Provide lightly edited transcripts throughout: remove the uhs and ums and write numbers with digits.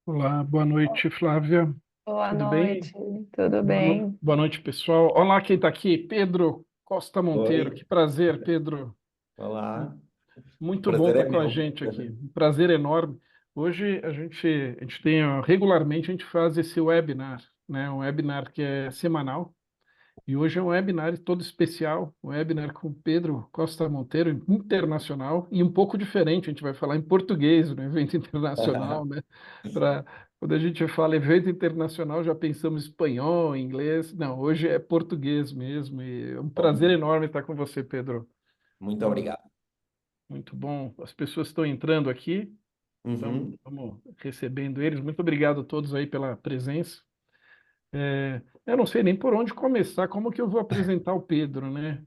Olá, boa noite, Flávia. Boa Tudo bem? noite, tudo bem? Boa noite, pessoal. Olá, quem está aqui? Pedro Costa Monteiro. Oi, Que prazer, Pedro. olá. O Muito bom prazer estar é com a meu. gente aqui. Um prazer enorme. Hoje a gente tem, regularmente a gente faz esse webinar, né? Um webinar que é semanal. E hoje é um webinar todo especial, um webinar com Pedro Costa Monteiro, internacional, e um pouco diferente, a gente vai falar em português no evento internacional, né? Para quando a gente fala evento internacional, já pensamos espanhol, inglês. Não, hoje é português mesmo, e é um prazer Bom, enorme estar com você, Pedro. muito Hum, obrigado. Muito bom. As pessoas estão entrando aqui, então Uhum. vamos recebendo eles. Muito obrigado a todos aí pela presença. Eu não sei nem por onde começar, como que eu vou apresentar o Pedro, né?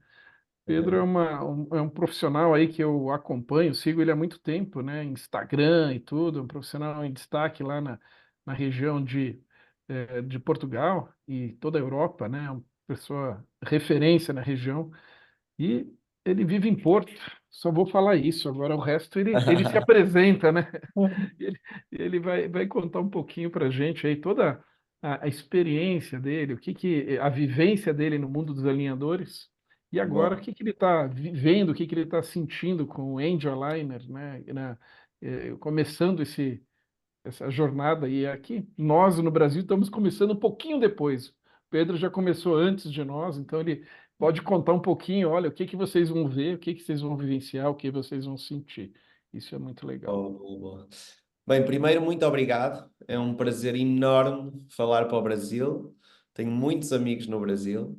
Pedro é, é um profissional aí que eu acompanho, sigo ele há muito tempo, né? Instagram e tudo, um profissional em destaque lá na região de Portugal e toda a Europa, né? Uma pessoa referência na região. E ele vive em Porto, só vou falar isso, agora o resto ele se apresenta, né? Ele, ele vai contar um pouquinho para a gente aí toda a experiência dele, a vivência dele no mundo dos alinhadores, e agora o Bom, que ele está vivendo, o que ele está sentindo com o Angel Liner, né? Começando essa jornada. E aqui, nós no Brasil estamos começando um pouquinho depois. O Pedro já começou antes de nós, então ele pode contar um pouquinho, olha, o que vocês vão ver, o que vocês vão vivenciar, o que vocês vão sentir. Isso é muito legal. boa, boa, boa. Bem, primeiro, muito obrigado. É um prazer enorme falar para o Brasil. Tenho muitos amigos no Brasil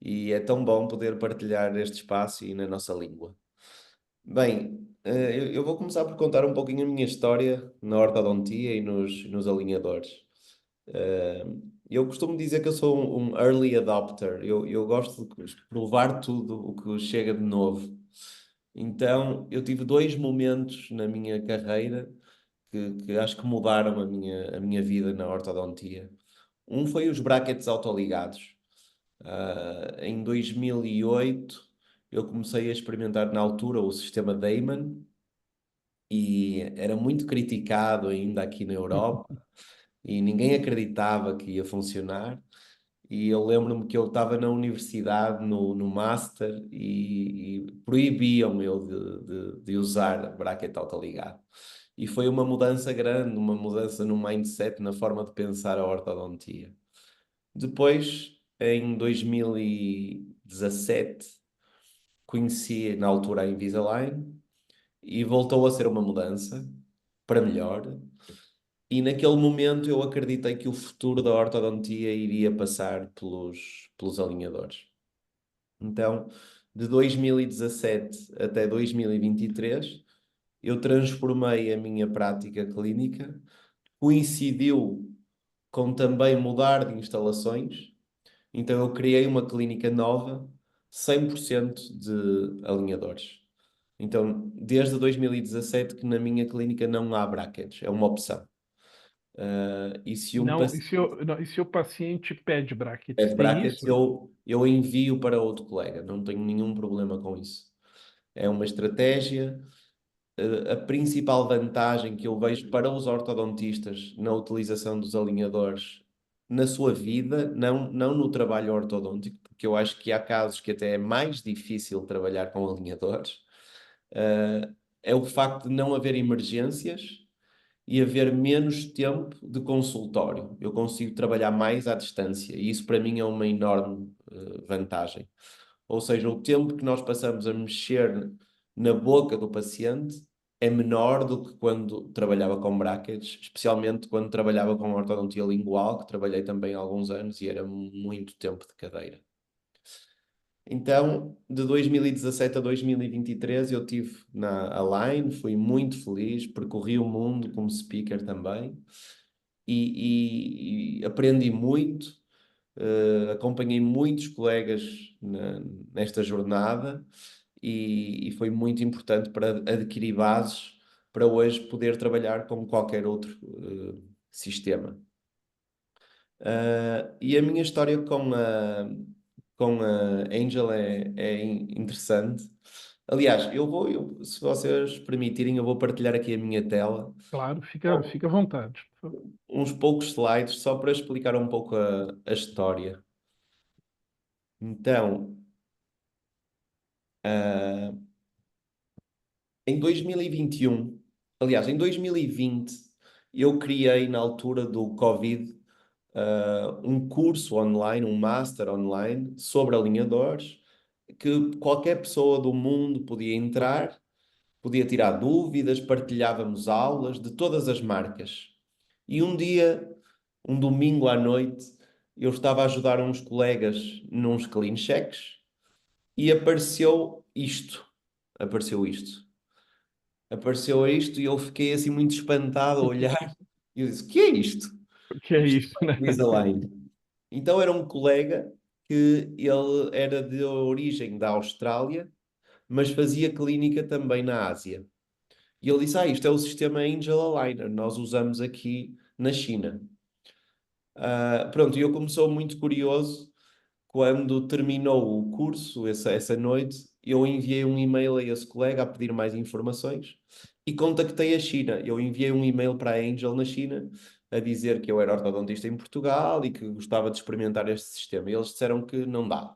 e é tão bom poder partilhar este espaço e na nossa língua. Bem, eu vou começar por contar um pouquinho a minha história na ortodontia e nos alinhadores. Eu costumo dizer que eu sou um early adopter. Eu gosto de provar tudo o que chega de novo. Então, eu tive dois momentos na minha carreira que acho que mudaram a minha vida na ortodontia. Um foi os brackets autoligados. Em 2008, eu comecei a experimentar na altura o sistema Damon e era muito criticado ainda aqui na Europa e ninguém acreditava que ia funcionar. E eu lembro-me que eu estava na universidade, no Master, e proibiam-me eu de usar bracket autoligado. E foi uma mudança grande, uma mudança no mindset, na forma de pensar a ortodontia. Depois, em 2017, conheci na altura a Invisalign e voltou a ser uma mudança para melhor. E naquele momento eu acreditei que o futuro da ortodontia iria passar pelos alinhadores. Então, de 2017 até 2023, eu transformei a minha prática clínica. Coincidiu com também mudar de instalações. Então, eu criei uma clínica nova, 100% de alinhadores. Então, desde 2017 que na minha clínica não há brackets, é uma opção. E se um Não, paciente e se o paciente pede brackets, pede tem brackets, isso? eu envio para outro colega, não tenho nenhum problema com isso. É uma estratégia. A principal vantagem que eu vejo para os ortodontistas na utilização dos alinhadores na sua vida, não no trabalho ortodôntico, porque eu acho que há casos que até é mais difícil trabalhar com alinhadores, eh, é o facto de não haver emergências e haver menos tempo de consultório. Eu consigo trabalhar mais à distância e isso para mim é uma enorme vantagem. Ou seja, o tempo que nós passamos a mexer na boca do paciente é menor do que quando trabalhava com brackets, especialmente quando trabalhava com ortodontia lingual, que trabalhei também há alguns anos e era muito tempo de cadeira. Então, de 2017 a 2023, eu tive na Align, fui muito feliz, percorri o mundo como speaker também e aprendi muito, acompanhei muitos colegas nesta jornada e foi muito importante para adquirir bases para hoje poder trabalhar com qualquer outro sistema. E a minha história com a Angel é interessante. Aliás, se vocês permitirem, eu vou partilhar aqui a minha tela, Claro, fica à vontade. uns poucos slides, só para explicar um pouco a história. Então, ah, em 2021, aliás, em 2020, eu criei, na altura do Covid, um curso online, um master online sobre alinhadores, que qualquer pessoa do mundo podia entrar, podia tirar dúvidas, partilhávamos aulas de todas as marcas. E um dia, um domingo à noite, eu estava a ajudar uns colegas nos clean checks e apareceu isto. Apareceu isto. Apareceu isto e eu fiquei assim muito espantado a olhar e eu disse: O que é isto? O que é Isto isso, é né? Invisalign. Então era um colega que ele era de origem da Austrália, mas fazia clínica também na Ásia. E ele disse: isto é o sistema Angel Aligner, nós usamos aqui na China. Pronto, e eu como sou muito curioso, quando terminou o curso, essa noite, eu enviei um e-mail a esse colega a pedir mais informações e contactei a China. Eu enviei um e-mail para a Angel na China a dizer que eu era ortodontista em Portugal e que gostava de experimentar este sistema. E eles disseram que não dá,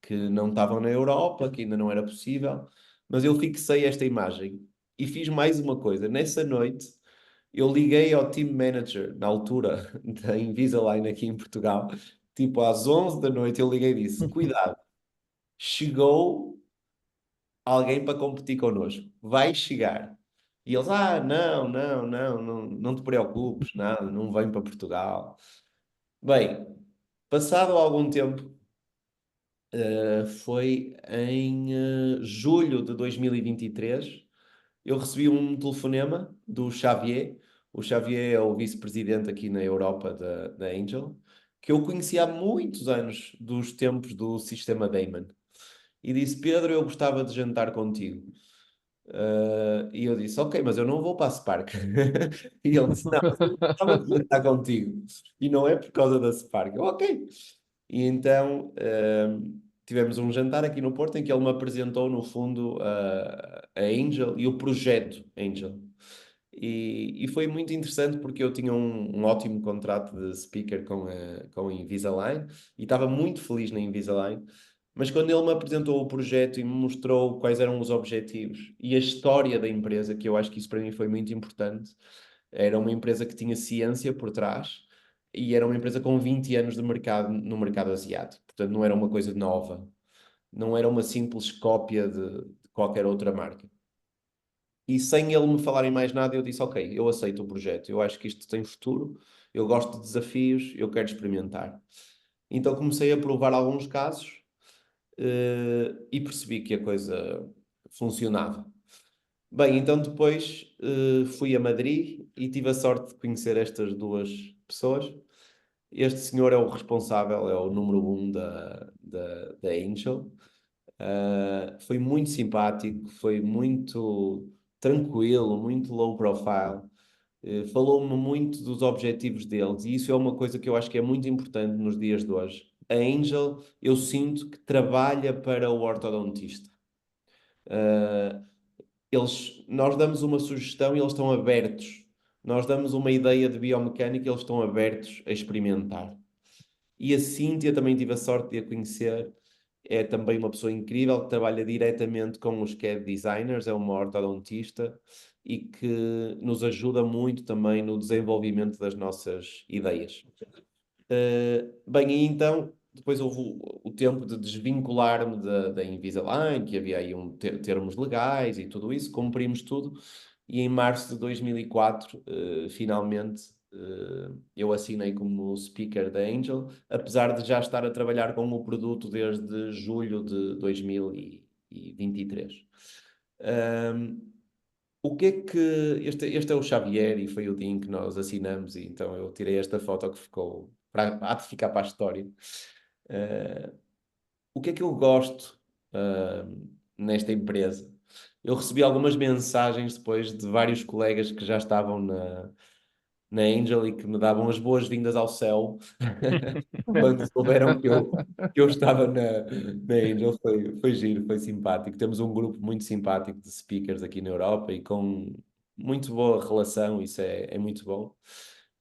que não estavam na Europa, que ainda não era possível. Mas eu fixei esta imagem e fiz mais uma coisa. Nessa noite, eu liguei ao team manager, na altura, da Invisalign aqui em Portugal, tipo às 11 da noite, eu liguei e disse: Cuidado, chegou alguém para competir connosco, vai chegar. E eles: não te preocupes, nada, não vem para Portugal. Bem, passado algum tempo, foi em julho de 2023. Eu recebi um telefonema do Xavier. O Xavier é o vice-presidente aqui na Europa da Angel, que eu conheci há muitos anos, dos tempos do sistema Damon. E disse: Pedro, eu gostava de jantar contigo. E eu disse: Ok, mas eu não vou para a Spark. E ele disse: Não, mas eu gostava de jantar contigo. E não é por causa da Spark. Eu, ok. E então tivemos um jantar aqui no Porto em que ele me apresentou, no fundo, a Angel e o projeto Angel. E foi muito interessante porque eu tinha um ótimo contrato de speaker com a Invisalign e estava muito feliz na Invisalign. Mas quando ele me apresentou o projeto e me mostrou quais eram os objetivos e a história da empresa, que eu acho que isso para mim foi muito importante, era uma empresa que tinha ciência por trás e era uma empresa com 20 anos de mercado no mercado asiático. Portanto, não era uma coisa nova, não era uma simples cópia de qualquer outra marca. E sem ele me falar em mais nada, eu disse: Ok, eu aceito o projeto, eu acho que isto tem futuro, eu gosto de desafios, eu quero experimentar. Então comecei a provar alguns casos, e percebi que a coisa funcionava. Bem, então depois fui a Madrid e tive a sorte de conhecer estas duas pessoas. Este senhor é o responsável, é o número um da Angel. Foi muito simpático, foi muito tranquilo, muito low profile. Falou-me muito dos objetivos deles e isso é uma coisa que eu acho que é muito importante nos dias de hoje. A Angel, eu sinto que trabalha para o ortodontista. Uh, nós damos uma sugestão e eles estão abertos. Nós damos uma ideia de biomecânica e eles estão abertos a experimentar. E a Cíntia também tive a sorte de a conhecer. É também uma pessoa incrível que trabalha diretamente com os CAD designers, é uma ortodontista e que nos ajuda muito também no desenvolvimento das nossas ideias. Bem, e então depois houve o tempo de desvincular-me da Invisalign, que havia aí termos legais e tudo isso, cumprimos tudo, e em março de 2004, finalmente, eu assinei como speaker da Angel, apesar de já estar a trabalhar com o produto desde julho de 2023. O que é que. Este é o Xavier e foi o dia em que nós assinamos, e então eu tirei esta foto que ficou. Há de ficar para a história. Eh, o que é que eu gosto nesta empresa? Eu recebi algumas mensagens depois de vários colegas que já estavam na Angel e que me davam as boas-vindas ao céu quando souberam que eu estava na Angel. Foi giro, foi simpático. Temos um grupo muito simpático de speakers aqui na Europa e com muito boa relação, isso é muito bom.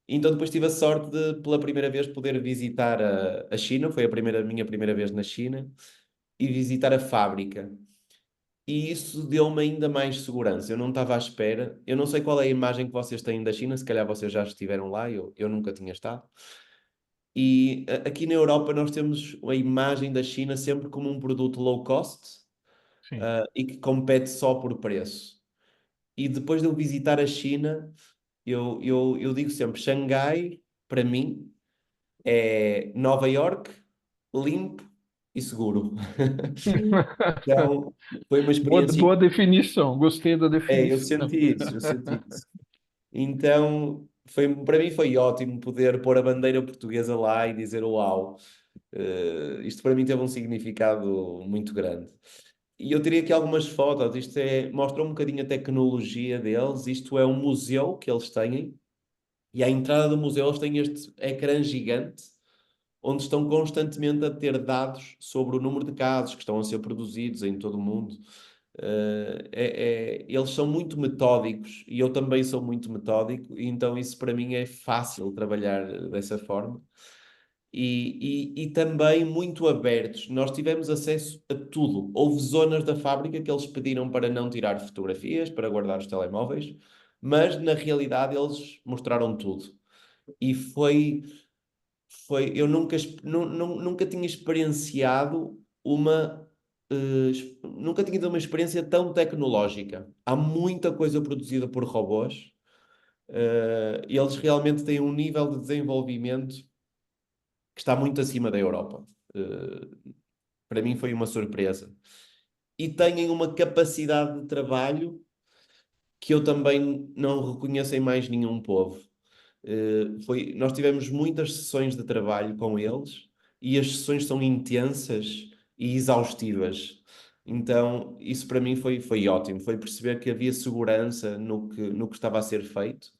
Então depois tive a sorte de, pela primeira vez, poder visitar a China. Foi minha primeira vez na China e visitar a fábrica. E isso deu-me ainda mais segurança. Eu não estava à espera. Eu não sei qual é a imagem que vocês têm da China, se calhar vocês já estiveram lá, eu nunca tinha estado. E aqui na Europa nós temos a imagem da China sempre como um produto low cost, Sim. e que compete só por preço. E depois de eu visitar a China, eu digo sempre: Xangai, para mim, é Nova York, limpo e seguro. Então, foi uma Boa, experiência. boa definição, gostei da Eu definição. senti isso, eu senti isso. Então, para mim foi ótimo poder pôr a bandeira portuguesa lá e dizer uau. Isto para mim teve um significado muito grande. E eu teria aqui algumas fotos. Mostra um bocadinho a tecnologia deles. Isto é um museu que eles têm. E à entrada do museu eles têm este ecrã gigante onde estão constantemente a ter dados sobre o número de casos que estão a ser produzidos em todo o mundo. Eles são muito metódicos e eu também sou muito metódico, e então isso para mim é fácil trabalhar dessa forma. E também muito abertos. Nós tivemos acesso a tudo. Houve zonas da fábrica que eles pediram para não tirar fotografias, para guardar os telemóveis, mas na realidade eles mostraram tudo. E eu nunca tinha experienciado nunca tinha tido uma experiência tão tecnológica. Há muita coisa produzida por robôs. E eles realmente têm um nível de desenvolvimento que está muito acima da Europa. Para mim foi uma surpresa. E têm uma capacidade de trabalho que eu também não reconheço em mais nenhum povo. Nós tivemos muitas sessões de trabalho com eles e as sessões são intensas e exaustivas. Então, isso para mim foi ótimo. Foi perceber que havia segurança no que estava a ser feito.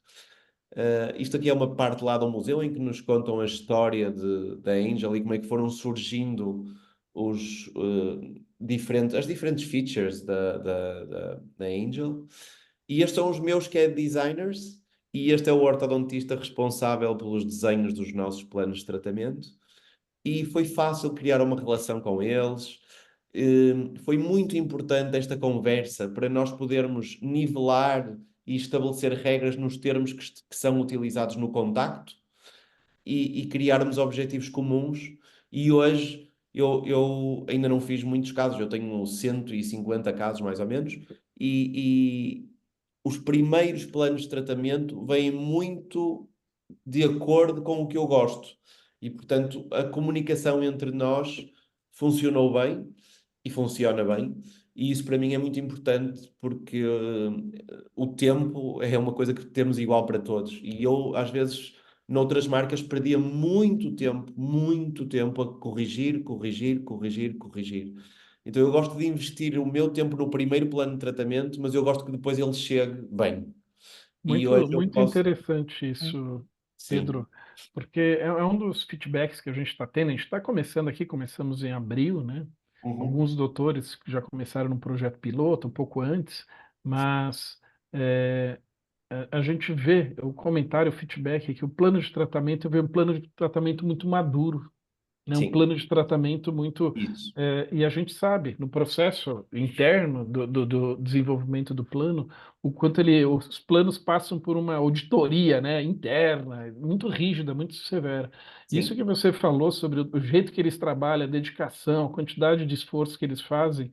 Isto aqui é uma parte lá do museu em que nos contam a história da Angel e como é que foram surgindo as diferentes features da Angel. E estes são os meus CAD designers, e este é o ortodontista responsável pelos desenhos dos nossos planos de tratamento. E foi fácil criar uma relação com eles. Foi muito importante esta conversa para nós podermos nivelar e estabelecer regras nos termos que são utilizados no contacto e criarmos objetivos comuns. E hoje eu ainda não fiz muitos casos, eu tenho 150 casos mais ou menos, e os primeiros planos de tratamento vêm muito de acordo com o que eu gosto. E, portanto, a comunicação entre nós funcionou bem e funciona bem. E isso para mim é muito importante porque o tempo é uma coisa que temos igual para todos. E eu, às vezes, noutras marcas, perdia muito tempo a corrigir, corrigir, corrigir, corrigir. Então eu gosto de investir o meu tempo no primeiro plano de tratamento, mas eu gosto que depois ele chegue bem. E hoje Muito, eu muito posso. interessante isso, Sim. Pedro, porque é um dos feedbacks que a gente está tendo. A gente está começando aqui, começamos em abril, né? Uhum. Alguns doutores que já começaram no projeto piloto, um pouco antes, mas é, a gente vê o comentário, o feedback, que o plano de tratamento, eu vejo um plano de tratamento muito maduro, né, um Sim, plano de tratamento muito. isso. E a gente sabe, no processo interno do desenvolvimento do plano, o quanto os planos passam por uma auditoria, né, interna, muito rígida, muito severa. Isso que Sim. você falou sobre o jeito que eles trabalham, a dedicação, a quantidade de esforço que eles fazem,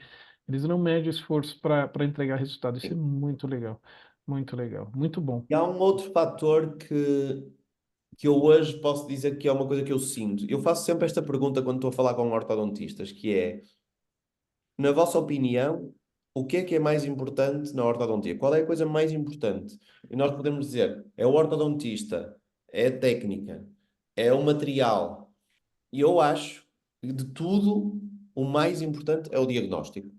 eles não medem esforço para entregar resultado. Isso é Sim. muito legal, muito bom. E há um outro fator que eu hoje posso dizer que é uma coisa que eu sinto. Eu faço sempre esta pergunta quando estou a falar com ortodontistas, que é, na vossa opinião, o que é mais importante na ortodontia? Qual é a coisa mais importante? E nós podemos dizer, é o ortodontista, é a técnica, é o material. E eu acho que de tudo, o mais importante é o diagnóstico.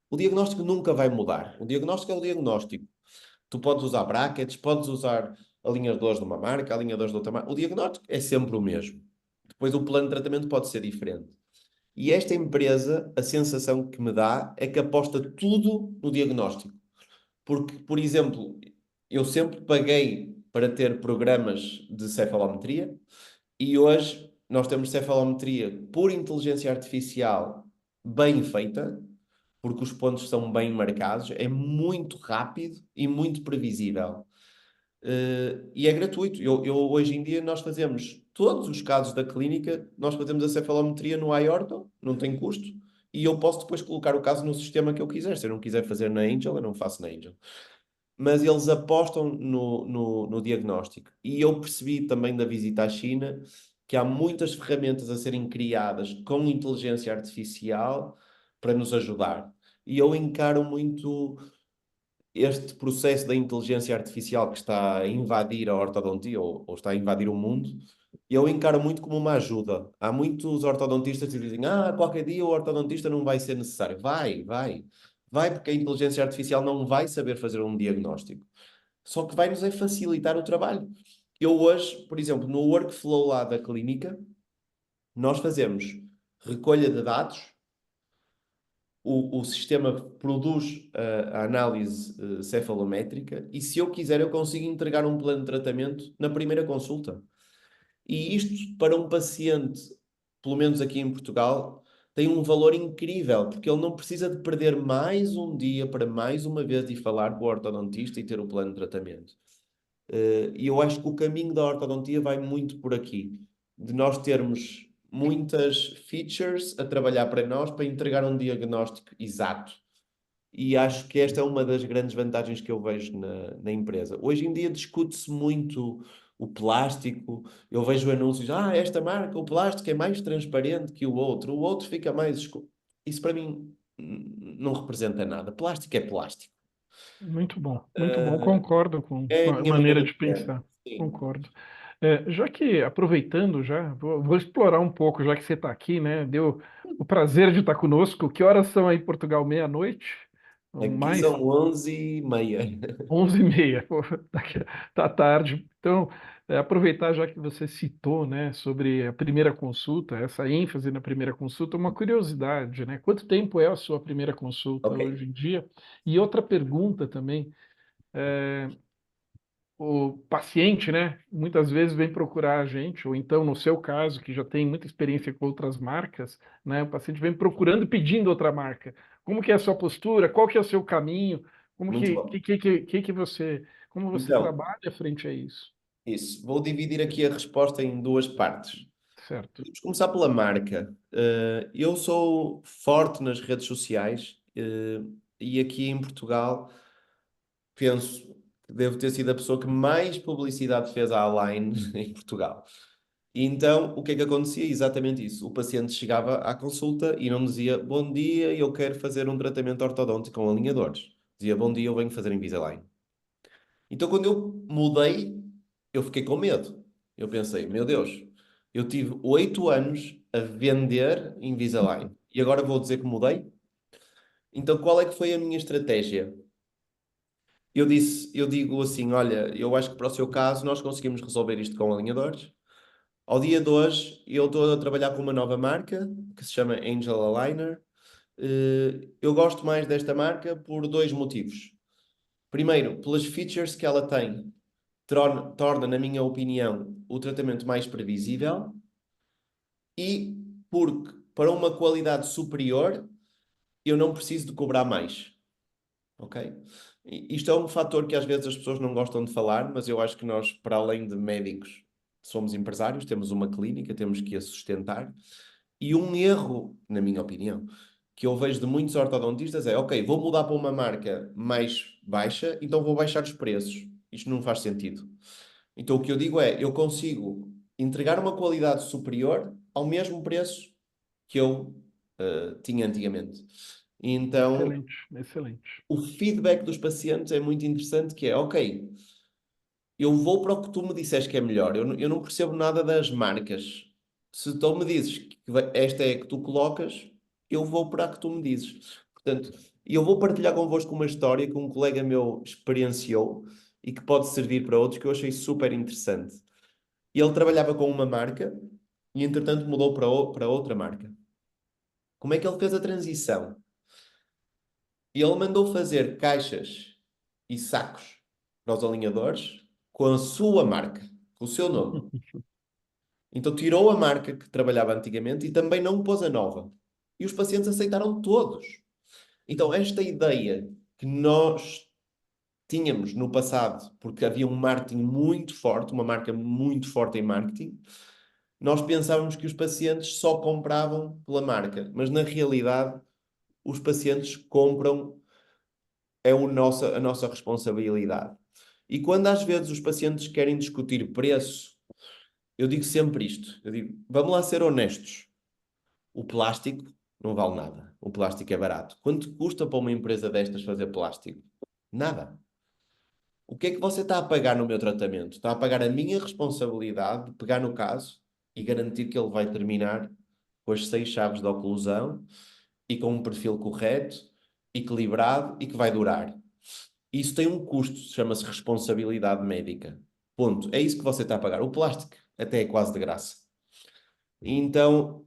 O diagnóstico nunca vai mudar. O diagnóstico é o diagnóstico. Tu podes usar brackets, podes usar a linha de dores de uma marca, a linha de dores de outra marca. O diagnóstico é sempre o mesmo. Depois o plano de tratamento pode ser diferente. E esta empresa, a sensação que me dá é que aposta tudo no diagnóstico. Porque, por exemplo, eu sempre paguei para ter programas de cefalometria e hoje nós temos cefalometria por inteligência artificial bem feita, porque os pontos são bem marcados, é muito rápido e muito previsível. E é gratuito. Hoje em dia nós fazemos todos os casos da clínica, nós fazemos a cefalometria no iOrtho, não tem custo, e eu posso depois colocar o caso no sistema que eu quiser. Se eu não quiser fazer na Angel, eu não faço na Angel. Mas eles apostam no diagnóstico. E eu percebi também da visita à China que há muitas ferramentas a serem criadas com inteligência artificial para nos ajudar. E eu encaro muito este processo da inteligência artificial que está a invadir a ortodontia ou está a invadir o mundo, eu encaro muito como uma ajuda. Há muitos ortodontistas que dizem: qualquer dia o ortodontista não vai ser necessário. Vai, porque a inteligência artificial não vai saber fazer um diagnóstico. Só que vai-nos é facilitar o trabalho. Eu hoje, por exemplo, no workflow lá da clínica, nós fazemos recolha de dados, o sistema produz a análise cefalométrica e se eu quiser eu consigo entregar um plano de tratamento na primeira consulta. E isto para um paciente, pelo menos aqui em Portugal, tem um valor incrível, porque ele não precisa de perder mais um dia para mais uma vez ir falar com o ortodontista e ter o plano de tratamento. E eu acho que o caminho da ortodontia vai muito por aqui, de nós termos muitas features a trabalhar para nós para entregar um diagnóstico exato. E acho que esta é uma das grandes vantagens que eu vejo na empresa. Hoje em dia discute-se muito o plástico. Eu vejo anúncios: esta marca, o plástico é mais transparente que o outro fica mais escuro. Isso para mim não representa nada. Plástico é plástico. Muito bom, concordo com É a a minha maneira maneira de de ver. pensar, Sim. concordo. Já que, aproveitando já, vou explorar um pouco, já que você está aqui, né? Deu o prazer de estar conosco. Que horas são aí em Portugal? Meia-noite? Ou Aqui mais? são 11h30. 11h30, pô, tá tarde. Então, aproveitar já que você citou, né, sobre a primeira consulta, essa ênfase na primeira consulta, uma curiosidade, né? Quanto tempo é a sua primeira consulta Ok, hoje em dia? E outra pergunta também, o paciente, né, muitas vezes vem procurar a gente, ou então, no seu caso, que já tem muita experiência com outras marcas, né, o paciente vem procurando e pedindo outra marca. Como que é a sua postura? Qual que é o seu caminho? Como muito bom. como você Então, trabalha frente a isso? isso. Vou dividir aqui a resposta em duas partes. Certo. Vamos começar pela marca. Eu sou forte nas redes sociais, e aqui em Portugal penso que devo ter sido a pessoa que mais publicidade fez à Align em Portugal. E então, o que é que acontecia? Exatamente isso. O paciente chegava à consulta e não dizia: bom dia, eu quero fazer um tratamento ortodôntico com alinhadores. Dizia: bom dia, eu venho fazer Invisalign. Então, quando eu mudei, eu fiquei com medo. Eu pensei: meu Deus, eu tive 8 anos a vender Invisalign e agora vou dizer que mudei? Então, qual é que foi a minha estratégia? Eu digo assim: olha, eu acho que para o seu caso nós conseguimos resolver isto com alinhadores. Ao dia de hoje, eu estou a trabalhar com uma nova marca que se chama Angel Aligner. Eu gosto mais desta marca por dois motivos. Primeiro, pelas features que ela tem, torna, na minha opinião, o tratamento mais previsível e porque, para uma qualidade superior, eu não preciso de cobrar mais. Ok? Isto é um fator que às vezes as pessoas não gostam de falar, mas eu acho que nós, para além de médicos, somos empresários, temos uma clínica, temos que a sustentar. E um erro, na minha opinião, que eu vejo de muitos ortodontistas é: ok, vou mudar para uma marca mais baixa, então vou baixar os preços. Isto não faz sentido. Então o que eu digo é: eu consigo entregar uma qualidade superior ao mesmo preço que eu tinha antigamente. Então Excelente, excelente. o feedback dos pacientes é muito interessante, que é: ok, eu vou para o que tu me disseste que é melhor. Eu não percebo nada das marcas. Se tu me dizes que esta é a que tu colocas, eu vou para a que tu me dizes. Portanto, eu vou partilhar convosco uma história que um colega meu experienciou. e que pode servir para outros, que eu achei super interessante. E ele trabalhava com uma marca e, entretanto, mudou para outra marca. Como é que ele fez a transição? Ele mandou fazer caixas e sacos para os alinhadores com a sua marca, com o seu nome. Então tirou a marca que trabalhava antigamente e também não pôs a nova. E os pacientes aceitaram todos. Então, esta ideia que nós tínhamos no passado, porque havia um marketing muito forte, uma marca muito forte em marketing, nós pensávamos que os pacientes só compravam pela marca, mas na realidade os pacientes compram, a nossa responsabilidade. E quando às vezes os pacientes querem discutir preço, eu digo sempre isto, eu digo, vamos lá ser honestos, o plástico não vale nada, o plástico é barato. Quanto custa para uma empresa destas fazer plástico? Nada. O que é que você está a pagar no meu tratamento? Está a pagar a minha responsabilidade de pegar no caso e garantir que ele vai terminar com as 6 chaves de oclusão e com um perfil correto, equilibrado e que vai durar. Isso tem um custo, chama-se responsabilidade médica. Ponto. É isso que você está a pagar. O plástico até é quase de graça. Então,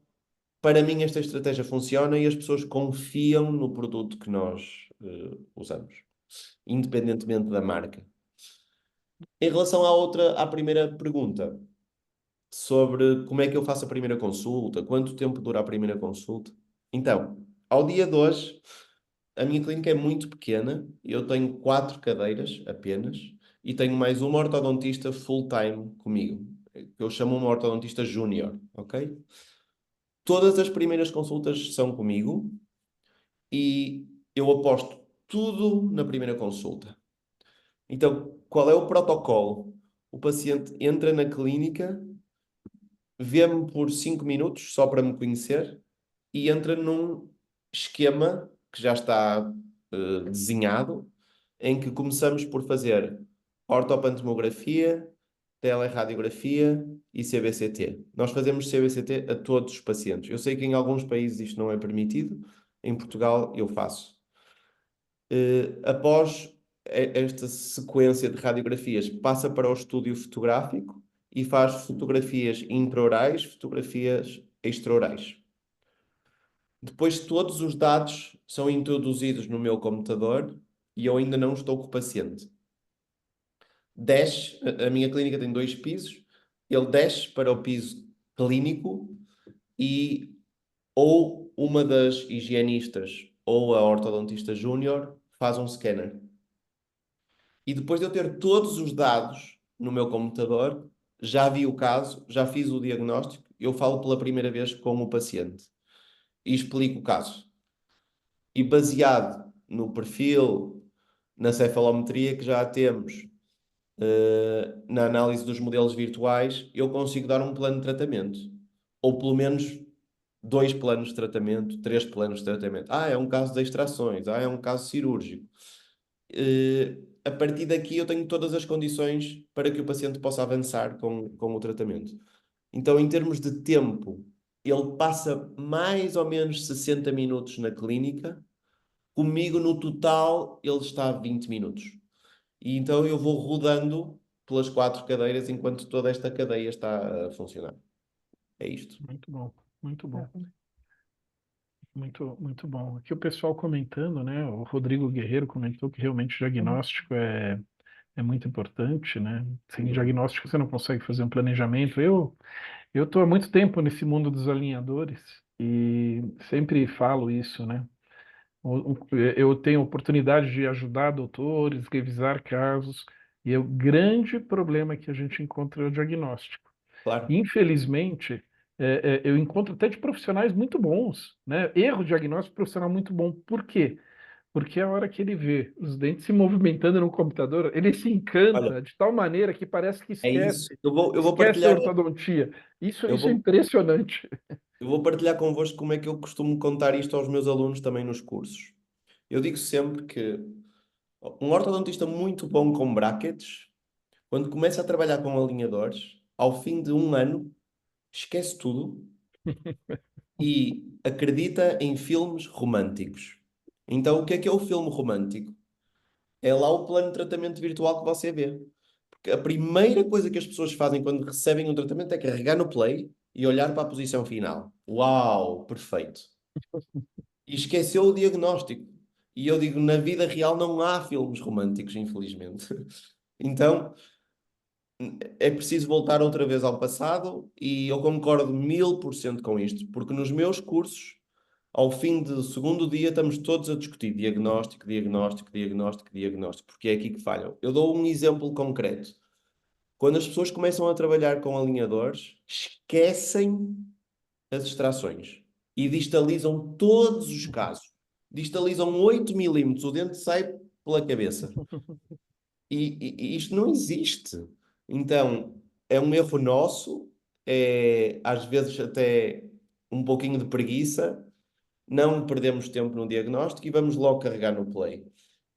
para mim, esta estratégia funciona e as pessoas confiam no produto que nós usamos, independentemente da marca. Em relação à primeira pergunta, sobre como é que eu faço a primeira consulta, quanto tempo dura a primeira consulta. Então, ao dia de hoje, a minha clínica é muito pequena, eu tenho 4 cadeiras apenas e tenho mais uma ortodontista full-time comigo, que eu chamo uma ortodontista júnior, ok? Todas as primeiras consultas são comigo e eu aposto tudo na primeira consulta. Então, qual é o protocolo? O paciente entra na clínica, vê-me por 5 minutos só para me conhecer e entra num esquema que já está desenhado, em que começamos por fazer ortopantomografia, teleradiografia e CBCT. Nós fazemos CBCT a todos os pacientes. Eu sei que em alguns países isto não é permitido, em Portugal eu faço. Após esta sequência de radiografias, passa para o estúdio fotográfico e faz fotografias intraorais, fotografias extraorais. Depois, todos os dados são introduzidos no meu computador e eu ainda não estou com o paciente. Desce, a minha clínica tem 2 pisos, ele desce para o piso clínico e ou uma das higienistas ou a ortodontista júnior faz um scanner. E depois de eu ter todos os dados no meu computador, já vi o caso, já fiz o diagnóstico, eu falo pela primeira vez com o paciente e explico o caso. E baseado no perfil, na cefalometria que já temos, na análise dos modelos virtuais, eu consigo dar um plano de tratamento. Ou pelo menos 2 planos de tratamento, 3 planos de tratamento. É um caso de extrações. É um caso cirúrgico. A partir daqui eu tenho todas as condições para que o paciente possa avançar com o tratamento. Então, em termos de tempo, ele passa mais ou menos 60 minutos na clínica. Comigo, no total, ele está a 20 minutos. E então eu vou rodando pelas 4 cadeiras enquanto toda esta cadeia está a funcionar. É isto. Muito bom, muito bom. Tá. Muito, muito bom. Aqui o pessoal comentando, né? O Rodrigo Guerreiro comentou que realmente o diagnóstico é muito importante, né? Sem diagnóstico você não consegue fazer um planejamento. Eu estou há muito tempo nesse mundo dos alinhadores e sempre falo isso, né? Eu tenho oportunidade de ajudar doutores, revisar casos, e o grande problema que a gente encontra é o diagnóstico. Claro. Infelizmente, eu encontro até de profissionais muito bons, né? Erro diagnóstico profissional muito bom. Por quê? Porque a hora que ele vê os dentes se movimentando no computador, ele se Olha, encanta de tal maneira que parece que é isso. esquece, Eu vou esquece a partilhar, ortodontia. Isso, eu isso é vou, impressionante. eu vou partilhar convosco como é que eu costumo contar isto aos meus alunos também nos cursos. Eu digo sempre que um ortodontista muito bom com brackets, quando começa a trabalhar com alinhadores, ao fim de um ano, esquece tudo e acredita em filmes românticos. Então, o que é o filme romântico? é lá o plano de tratamento virtual que você vê. Porque a primeira coisa que as pessoas fazem quando recebem um tratamento é carregar no play e olhar para a posição final. Uau, perfeito. E esqueceu o diagnóstico. E eu digo, na vida real não há filmes românticos, infelizmente. Então, é preciso voltar outra vez ao passado e eu concordo 1000% com isto, porque nos meus cursos, ao fim do segundo dia, estamos todos a discutir diagnóstico, diagnóstico, diagnóstico, diagnóstico, porque é aqui que falham. Eu dou um exemplo concreto. Quando as pessoas começam a trabalhar com alinhadores, esquecem as extrações e distalizam todos os casos. Distalizam 8 milímetros, o dente sai pela cabeça. E isto não existe. Então, é um erro nosso, é às vezes até um pouquinho de preguiça, não perdemos tempo no diagnóstico e vamos logo carregar no play.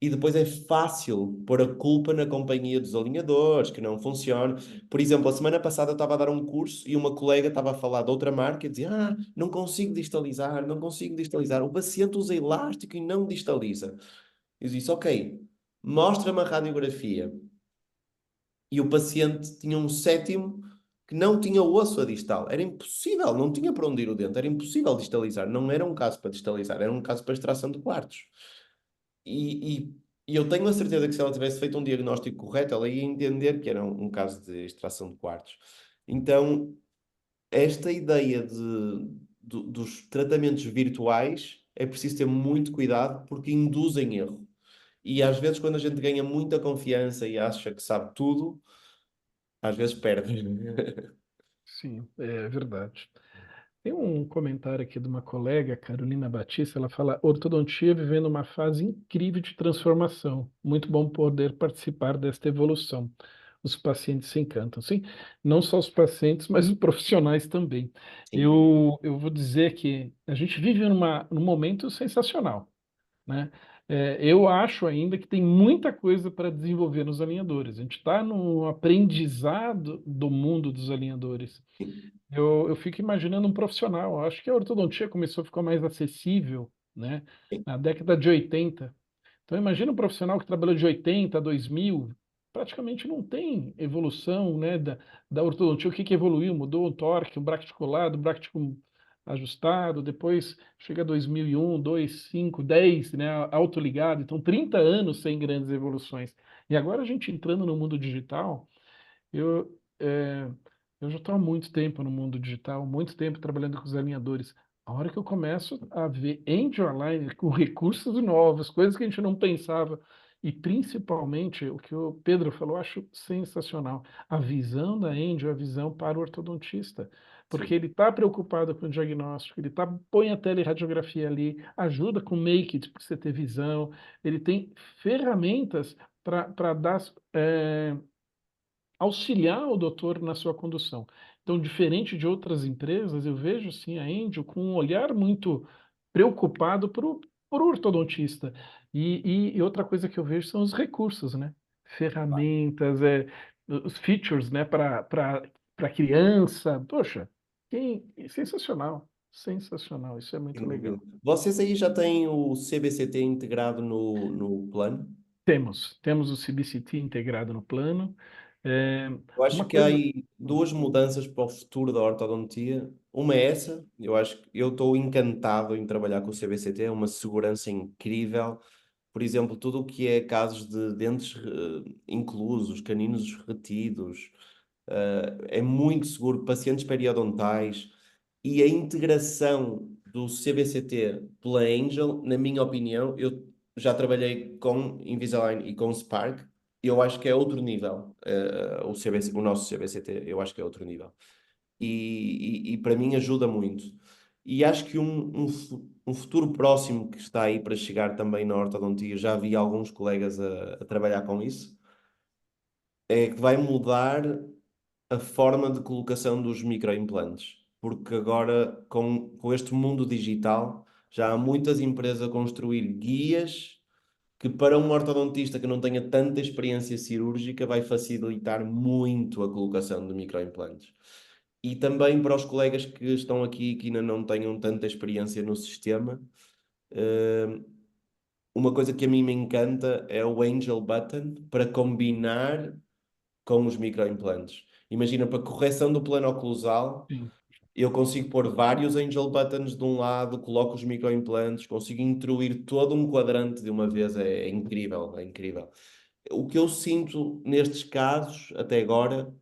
E depois é fácil pôr a culpa na companhia dos alinhadores, que não funciona. Por exemplo, a semana passada eu estava a dar um curso e uma colega estava a falar de outra marca e dizia: não consigo distalizar, não consigo distalizar. O paciente usa elástico e não distaliza. Eu disse: ok, mostra-me a radiografia. E o paciente tinha um sétimo que não tinha osso a distal. Era impossível, não tinha para onde ir o dente, era impossível distalizar. Não era um caso para distalizar, era um caso para extração de quartos. E, e, e eu tenho a certeza que se ela tivesse feito um diagnóstico correto, ela ia entender que era um caso de extração de quartos. Então, esta ideia dos tratamentos virtuais é preciso ter muito cuidado porque induzem erro. E às vezes, quando a gente ganha muita confiança e acha que sabe tudo, às vezes perde. Sim, é verdade. Tem um comentário aqui de uma colega, Carolina Batista, ela fala: ortodontia vivendo uma fase incrível de transformação. Muito bom poder participar desta evolução. Os pacientes se encantam. Sim, não só os pacientes, mas os profissionais também. Sim, Eu vou dizer que a gente vive num momento sensacional, né? Eu acho ainda que tem muita coisa para desenvolver nos alinhadores. A gente está no aprendizado do mundo dos alinhadores. sim, Eu fico imaginando um profissional. Eu acho que a ortodontia começou a ficar mais acessível, né, sim, na década de 80. Então, imagina um profissional que trabalhou de 80 a 2000, praticamente não tem evolução, né, da ortodontia. O que que evoluiu? Mudou o torque, o bracket colado, o bracket ajustado, depois chega a 2001, 2, 5, 10, né, autoligado. Então, 30 anos sem grandes evoluções. E agora a gente entrando no mundo digital, eu, é, eu já estou há muito tempo no mundo digital, muito tempo trabalhando com os alinhadores. A hora que eu começo a ver Angel Aligner com recursos novos, coisas que a gente não pensava, e principalmente o que o Pedro falou, eu acho sensacional. A visão da Angel é a visão para o ortodontista, porque sim. ele está preocupado com o diagnóstico, põe a teleradiografia ali, ajuda com make it para você ter visão, ele tem ferramentas para dar. Auxiliar o doutor na sua condução. Então, diferente de outras empresas, eu vejo sim a Endo com um olhar muito preocupado por ortodontista. E outra coisa que eu vejo são os recursos, né? Ferramentas, os features, né? Para criança. Poxa, sensacional, sensacional. Isso é muito Sem dúvida. legal. Vocês aí já têm o CBCT integrado no plano? Temos o CBCT integrado no plano. É, Eu acho uma que há coisa. aí duas mudanças para o futuro da ortodontia. Uma é essa, eu acho que eu estou encantado em trabalhar com o CBCT, é uma segurança incrível. Por exemplo, tudo o que é casos de dentes inclusos, caninos retidos, é muito seguro, pacientes periodontais e a integração do CBCT pela Angel, na minha opinião, eu já trabalhei com Invisalign e com Spark, eu acho que é outro nível. O CBC, o nosso CBCT, eu acho que é outro nível. E para mim ajuda muito. E acho que um futuro próximo que está aí para chegar também na ortodontia, já vi alguns colegas a trabalhar com isso, é que vai mudar a forma de colocação dos microimplantes. Porque agora, com este mundo digital, já há muitas empresas a construir guias que, para um ortodontista que não tenha tanta experiência cirúrgica, vai facilitar muito a colocação de microimplantes. E também para os colegas que estão aqui que ainda não tenham tanta experiência no sistema, uma coisa que a mim me encanta é o Angel Button para combinar com os microimplantes. Imagina, para correção do plano oclusal, Sim, eu consigo pôr vários Angel Buttons de um lado, coloco os microimplantes, consigo intruir todo um quadrante de uma vez. É incrível, é incrível. O que eu sinto nestes casos, até agora,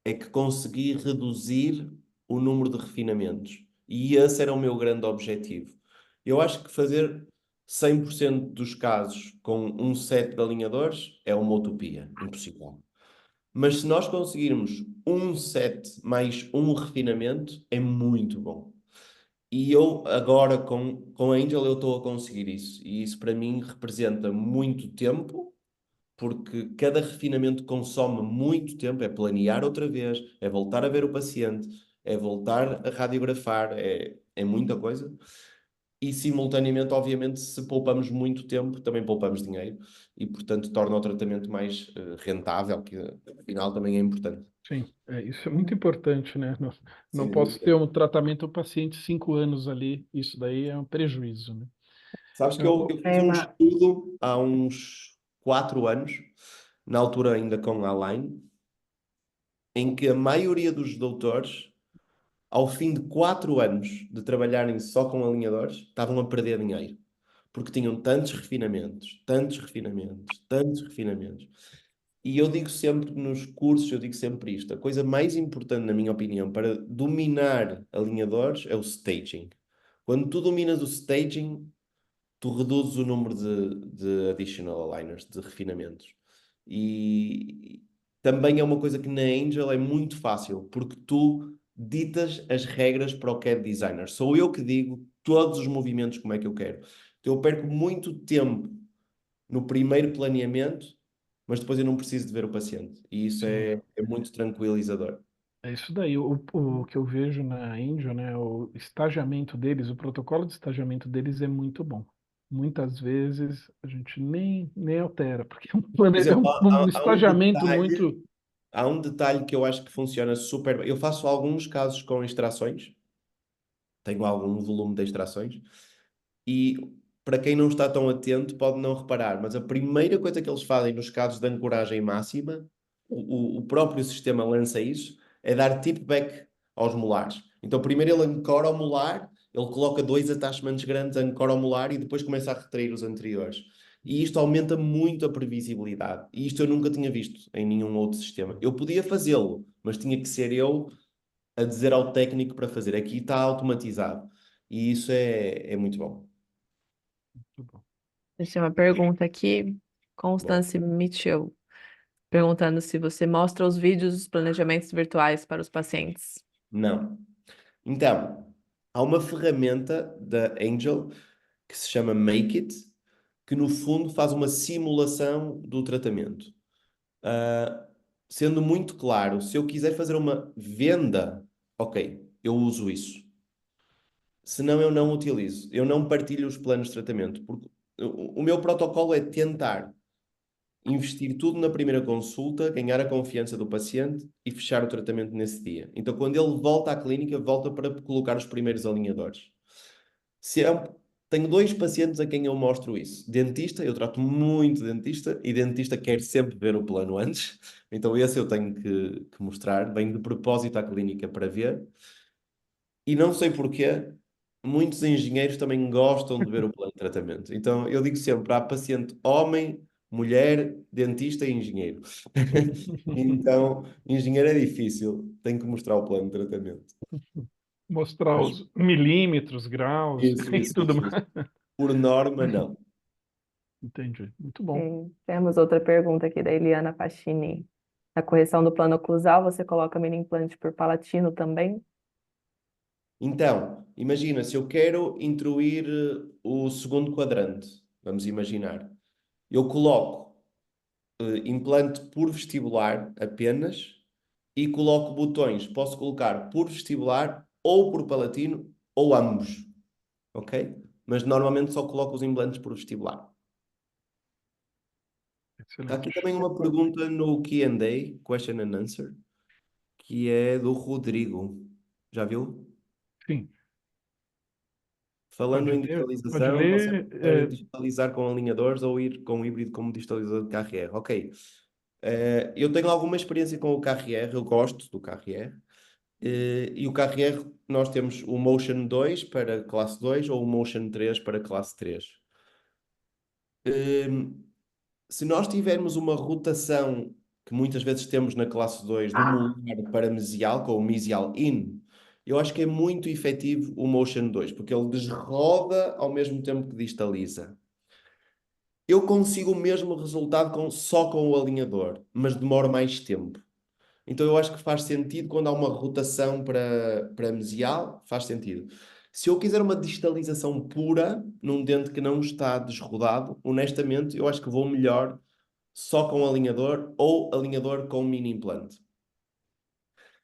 é que consegui reduzir o número de refinamentos. E esse era o meu grande objetivo. Eu acho que fazer 100% dos casos com um set de alinhadores é uma utopia, impossível. Mas se nós conseguirmos um set mais um refinamento, é muito bom. E eu agora com a Angel eu estou a conseguir isso. E isso para mim representa muito tempo, porque cada refinamento consome muito tempo, é planear outra vez, é voltar a ver o paciente, é voltar a radiografar, é muita coisa. E simultaneamente, obviamente, se poupamos muito tempo, também poupamos dinheiro e, portanto, torna o tratamento mais rentável, que afinal também é importante. sim. Isso é muito importante, né? Não, não Sem posso ter dúvida. um tratamento do paciente 5 anos ali. Isso daí é um prejuízo, né? Sabes que Ah, eu fiz um estudo há uns 4 anos, na altura ainda com a Align, em que a maioria dos doutores, ao fim de 4 anos de trabalharem só com alinhadores, estavam a perder dinheiro. Porque tinham tantos refinamentos, tantos refinamentos, tantos refinamentos. E eu digo sempre nos cursos, eu digo sempre isto: a coisa mais importante, na minha opinião, para dominar alinhadores é o staging. Quando tu dominas o staging, tu reduzes o número de additional aligners, de refinamentos. E também é uma coisa que na Angel é muito fácil, porque tu ditas as regras para o CAD designer. Sou eu que digo todos os movimentos como é que eu quero. Então eu perco muito tempo no primeiro planeamento, mas depois eu não preciso de ver o paciente. E isso sim. é muito tranquilizador. É isso daí. O que eu vejo na Índia, né? O estagiamento deles, o protocolo de estagiamento deles é muito bom. Muitas vezes a gente nem altera, porque Por é exemplo, um estagiamento muito. há um detalhe que eu acho que funciona super bem. Eu faço alguns casos com extrações, tenho algum volume de extrações, e para quem não está tão atento pode não reparar, mas a primeira coisa que eles fazem nos casos de ancoragem máxima, o próprio sistema lança isso, é dar tip back aos molares. Então primeiro ele ancora o molar, ele coloca dois attachments grandes, ancora o molar e depois começa a retrair os anteriores. E isto aumenta muito a previsibilidade. E isto eu nunca tinha visto em nenhum outro sistema. Eu podia fazê-lo, mas tinha que ser eu a dizer ao técnico para fazer. Aqui está automatizado. E isso é muito bom. Deixa uma pergunta aqui. Bom, Constance Mitchell, perguntando se você mostra os vídeos dos planejamentos virtuais para os pacientes. não. Então, há uma ferramenta da Angel que se chama Make It, que no fundo faz uma simulação do tratamento. Ah, sendo muito claro, se eu quiser fazer uma venda, ok, eu uso isso. Senão eu não utilizo. Eu não partilho os planos de tratamento, porque o meu protocolo é tentar investir tudo na primeira consulta, ganhar a confiança do paciente e fechar o tratamento nesse dia. Então, quando ele volta à clínica, volta para colocar os primeiros alinhadores. Se eu tenho dois pacientes a quem eu mostro isso. Dentista, eu trato muito dentista e dentista quer sempre ver o plano antes. Então, esse eu tenho que mostrar. Venho de propósito à clínica para ver. E não sei porquê, muitos engenheiros também gostam de ver o plano de tratamento. Então, eu digo sempre: há paciente homem, mulher, dentista e engenheiro. Então, engenheiro é difícil, tem que mostrar o plano de tratamento. Mostrar Mas os milímetros, graus isso, e isso, tudo isso, isso. mais. Por norma, não. Entendi. Muito bom. Sim. Temos outra pergunta aqui da Eliana Pachini. Na correção do plano oclusal, você coloca mini implante por palatino também? Então, imagina, se eu quero intruir o segundo quadrante, vamos imaginar, eu coloco implante por vestibular apenas e coloco botões. Posso colocar por vestibular ou por palatino ou ambos, ok? Mas normalmente só coloco os implantes por vestibular. Há aqui Excelente. também uma pergunta no Q&A, Question and Answer, que é do Rodrigo. Já viu? Sim. Falando Pode em ler, pode digitalização, você ler. prefere digitalizar com alinhadores ou ir com um híbrido como digitalizador de KRR? Ok. Eu tenho alguma experiência com o KRR, eu gosto do KRR. E o KRR, nós temos o Motion 2 para classe 2 ou o Motion 3 para classe 3. Se nós tivermos uma rotação que muitas vezes temos na classe 2 do molar para mesial, com o mesial in, eu acho que é muito efetivo o Motion 2, porque ele desroda ao mesmo tempo que distaliza. Eu consigo o mesmo resultado só com o alinhador, mas demora mais tempo. Então eu acho que faz sentido quando há uma rotação para mesial, faz sentido. Se eu quiser uma distalização pura num dente que não está desrodado, honestamente, eu acho que vou melhor só com alinhador ou alinhador com mini implante.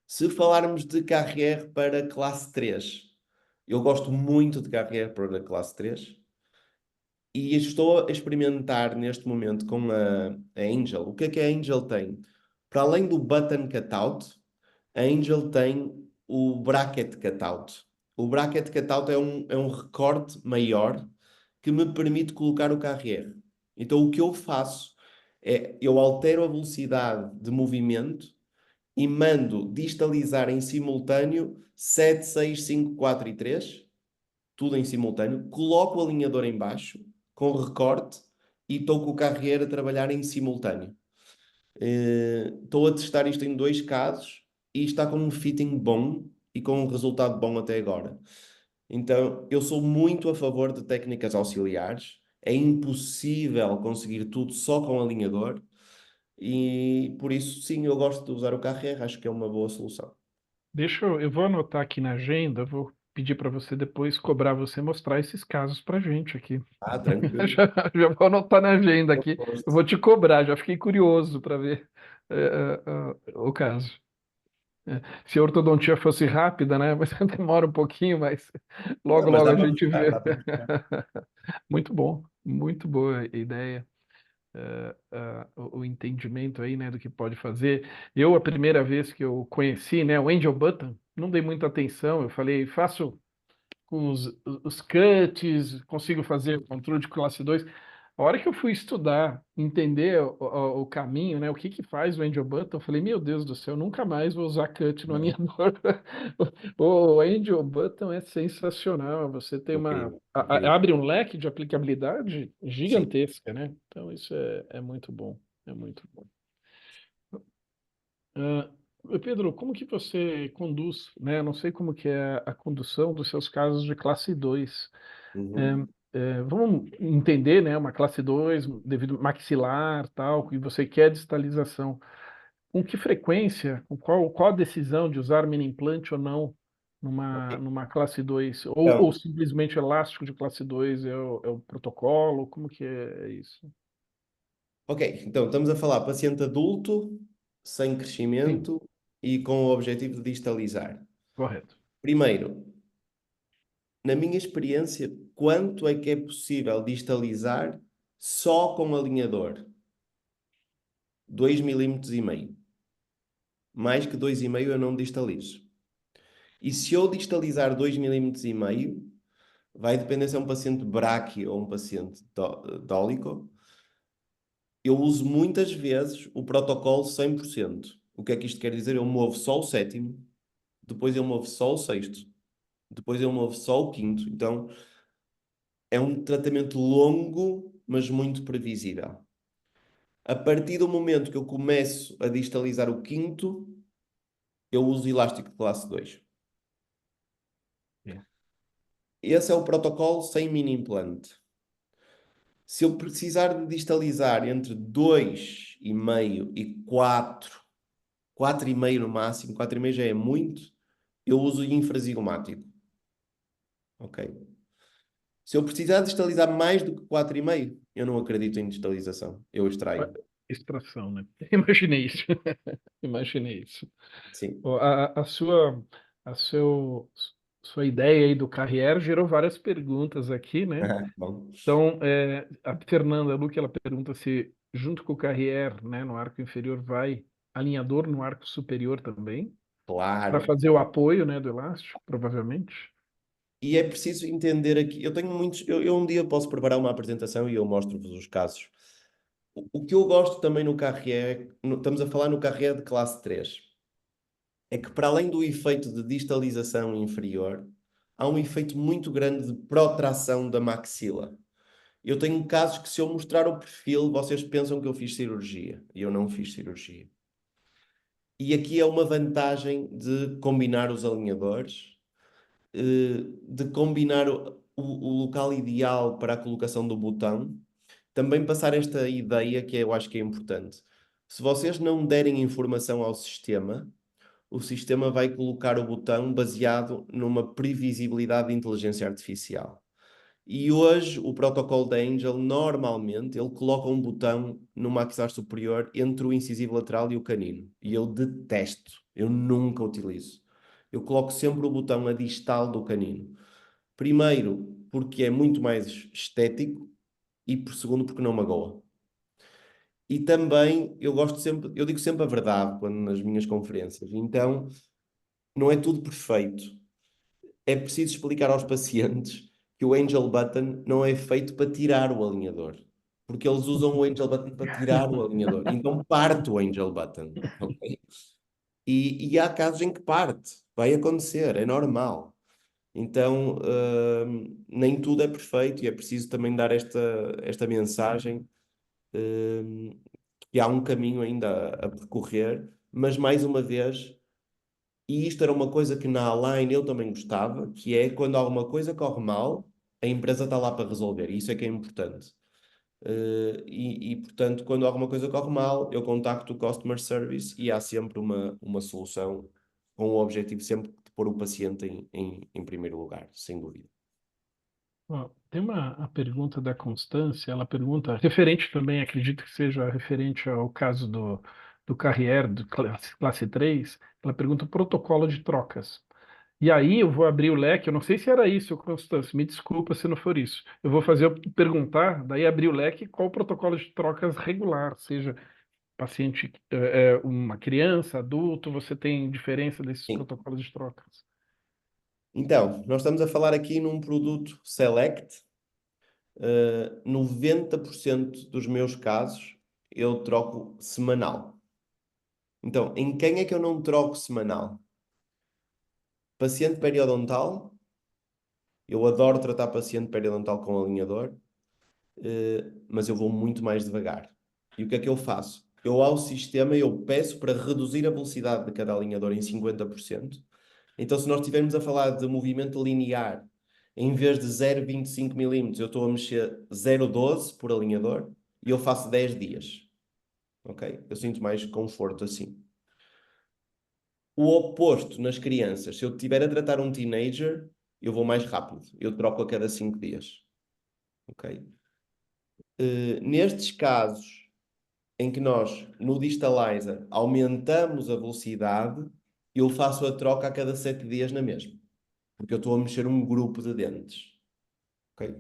Se falarmos de KRR para classe 3, eu gosto muito de KRR para classe 3 e estou a experimentar neste momento com a Angel. O que é que a Angel tem? Para além do button cutout, a Angel tem o bracket cutout. O bracket cutout é um recorte maior que me permite colocar o KRR. Então o que eu faço é eu altero a velocidade de movimento e mando distalizar em simultâneo 7, 6, 5, 4 e 3, tudo em simultâneo, coloco o alinhador em baixo com recorte e estou com o KRR a trabalhar em simultâneo. Estou a testar isto em dois casos e está com um fitting bom e com um resultado bom até agora. Então, eu sou muito a favor de técnicas auxiliares. É impossível conseguir tudo só com alinhador e por isso, sim, eu gosto de usar o KRR, acho que é uma boa solução. Eu vou anotar aqui na agenda, vou pedir para você depois cobrar você mostrar esses casos para gente aqui. Ah, tranquilo. Já vou anotar na agenda Eu aqui. Eu gosto. vou te cobrar, já fiquei curioso para ver o caso. Se a ortodontia fosse rápida, né? Mas demora um pouquinho, mas Não, logo, mas logo dá a para gente ficar, vê. dá para ficar. Muito bom, muito boa ideia. O entendimento aí, né, do que pode fazer. Eu, a primeira vez que eu conheci, né, o Angel Button, não dei muita atenção. Eu falei, faço com os cuts, consigo fazer o controle de classe 2. A hora que eu fui estudar, entender o caminho, né, o que que faz o Angel Button, eu falei, meu Deus do céu, nunca mais vou usar cut no alinhador. O Angel Button é sensacional. Você tem Incrível, incrível. abre um leque de aplicabilidade Sim. gigantesca, né? Então isso é muito bom, é muito bom. Ah, Pedro, como que você conduz, né? Eu não sei como que é a condução dos seus casos de classe 2. Uhum. Vamos entender, né? Uma classe 2 devido maxilar, tal, que você quer distalização. Com que frequência, qual a decisão de usar mini implante ou não Ok. numa classe 2? Ou Então, simplesmente elástico de classe 2 é o protocolo? Como que é isso? ok, então estamos a falar paciente adulto, sem Sim, crescimento e com o objetivo de distalizar. correto. Primeiro, na minha experiência, quanto é que é possível distalizar só com alinhador? 2,5 mm. Mais que 2,5 eu não distalizo. E se eu distalizar 2,5 mm, vai depender se é um paciente bráquio ou um paciente dólico. Eu uso muitas vezes o protocolo 100%. O que é que isto quer dizer? Eu movo só o sétimo, depois eu movo só o sexto, depois eu movo só o quinto. Então é um tratamento longo, mas muito previsível. A partir do momento que eu começo a distalizar o quinto, eu uso elástico de classe 2. É. Esse é o protocolo sem mini implante. Se eu precisar de distalizar entre 2,5 e 4, 4,5 no máximo, 4,5 já é muito, eu uso infrazigomático. Ok? Se eu precisar distalizar mais do que 4,5, eu não acredito em distalização. Eu Ah, extraio. extração, né? Imaginei isso. Imaginei isso. Sim. Ó, a sua ideia aí do Carrier gerou várias perguntas aqui, né? Bom, Então, a Fernanda Luque, ela pergunta se, junto com o Carrier, né, no arco inferior, vai alinhador no arco superior também, para claro. fazer o apoio, né, do elástico, provavelmente. E é preciso entender aqui. Eu tenho muitos. Eu um dia posso preparar uma apresentação e eu mostro-vos os casos. O que eu gosto também no Carrier, estamos a falar no Carrier de classe 3, é que para além do efeito de distalização inferior, há um efeito muito grande de protração da maxila. Eu tenho casos que, se eu mostrar o perfil, vocês pensam que eu fiz cirurgia. E eu não fiz cirurgia. E aqui é uma vantagem de combinar os alinhadores, de combinar o local ideal para a colocação do botão. Também passar esta ideia que eu acho que é importante. Se vocês não derem informação ao sistema, o sistema vai colocar o botão baseado numa previsibilidade de inteligência artificial. E hoje o protocolo da Angel, normalmente, ele coloca um botão no maxilar superior entre o incisivo lateral e o canino. E eu detesto, eu nunca utilizo. Eu coloco sempre o botão a distal do canino. Primeiro, porque é muito mais estético e por segundo, porque não magoa. E também eu gosto sempre, eu digo sempre a verdade quando nas minhas conferências. Então, não é tudo perfeito. É preciso explicar aos pacientes que o Angel Button não é feito para tirar o alinhador. Porque eles usam o Angel Button para tirar o alinhador. Então parte o Angel Button. Ok? E há casos em que parte. Vai acontecer, é normal. Então, nem tudo é perfeito e é preciso também dar esta mensagem, que há um caminho ainda a percorrer, mas mais uma vez, e isto era uma coisa que na Align eu também gostava, que é quando alguma coisa corre mal, a empresa está lá para resolver, e isso é que é importante. Portanto, quando alguma coisa corre mal, eu contacto o Customer Service e há sempre uma solução com o objetivo sempre de pôr o paciente em primeiro lugar, sem dúvida. Ó, tem a pergunta da Constância, ela pergunta, referente também, acredito que seja referente ao caso do Carrier, do classe 3, ela pergunta o protocolo de trocas. E aí eu vou abrir o leque, eu não sei se era isso, Constância, me desculpa se não for isso. Eu vou perguntar, daí abrir o leque qual o protocolo de trocas regular, seja paciente, uma criança, adulto, você tem diferença desses Sim. protocolos de trocas? Então, nós estamos a falar aqui num produto Select. 90% dos meus casos eu troco semanal. Então, em quem é que eu não troco semanal? Paciente periodontal. Eu adoro tratar paciente periodontal com alinhador, mas eu vou muito mais devagar. E o que é que eu faço? Eu, ao sistema, eu peço para reduzir a velocidade de cada alinhador em 50%. Então, se nós estivermos a falar de movimento linear, em vez de 0,25 milímetros, eu estou a mexer 0,12 por alinhador e eu faço 10 dias. Ok? Eu sinto mais conforto assim. O oposto nas crianças, se eu estiver a tratar um teenager, eu vou mais rápido. Eu troco a cada 5 dias. Ok? Nestes casos em que nós, no Distalizer, aumentamos a velocidade, eu faço a troca a cada 7 dias na mesma. Porque eu estou a mexer um grupo de dentes. Ok?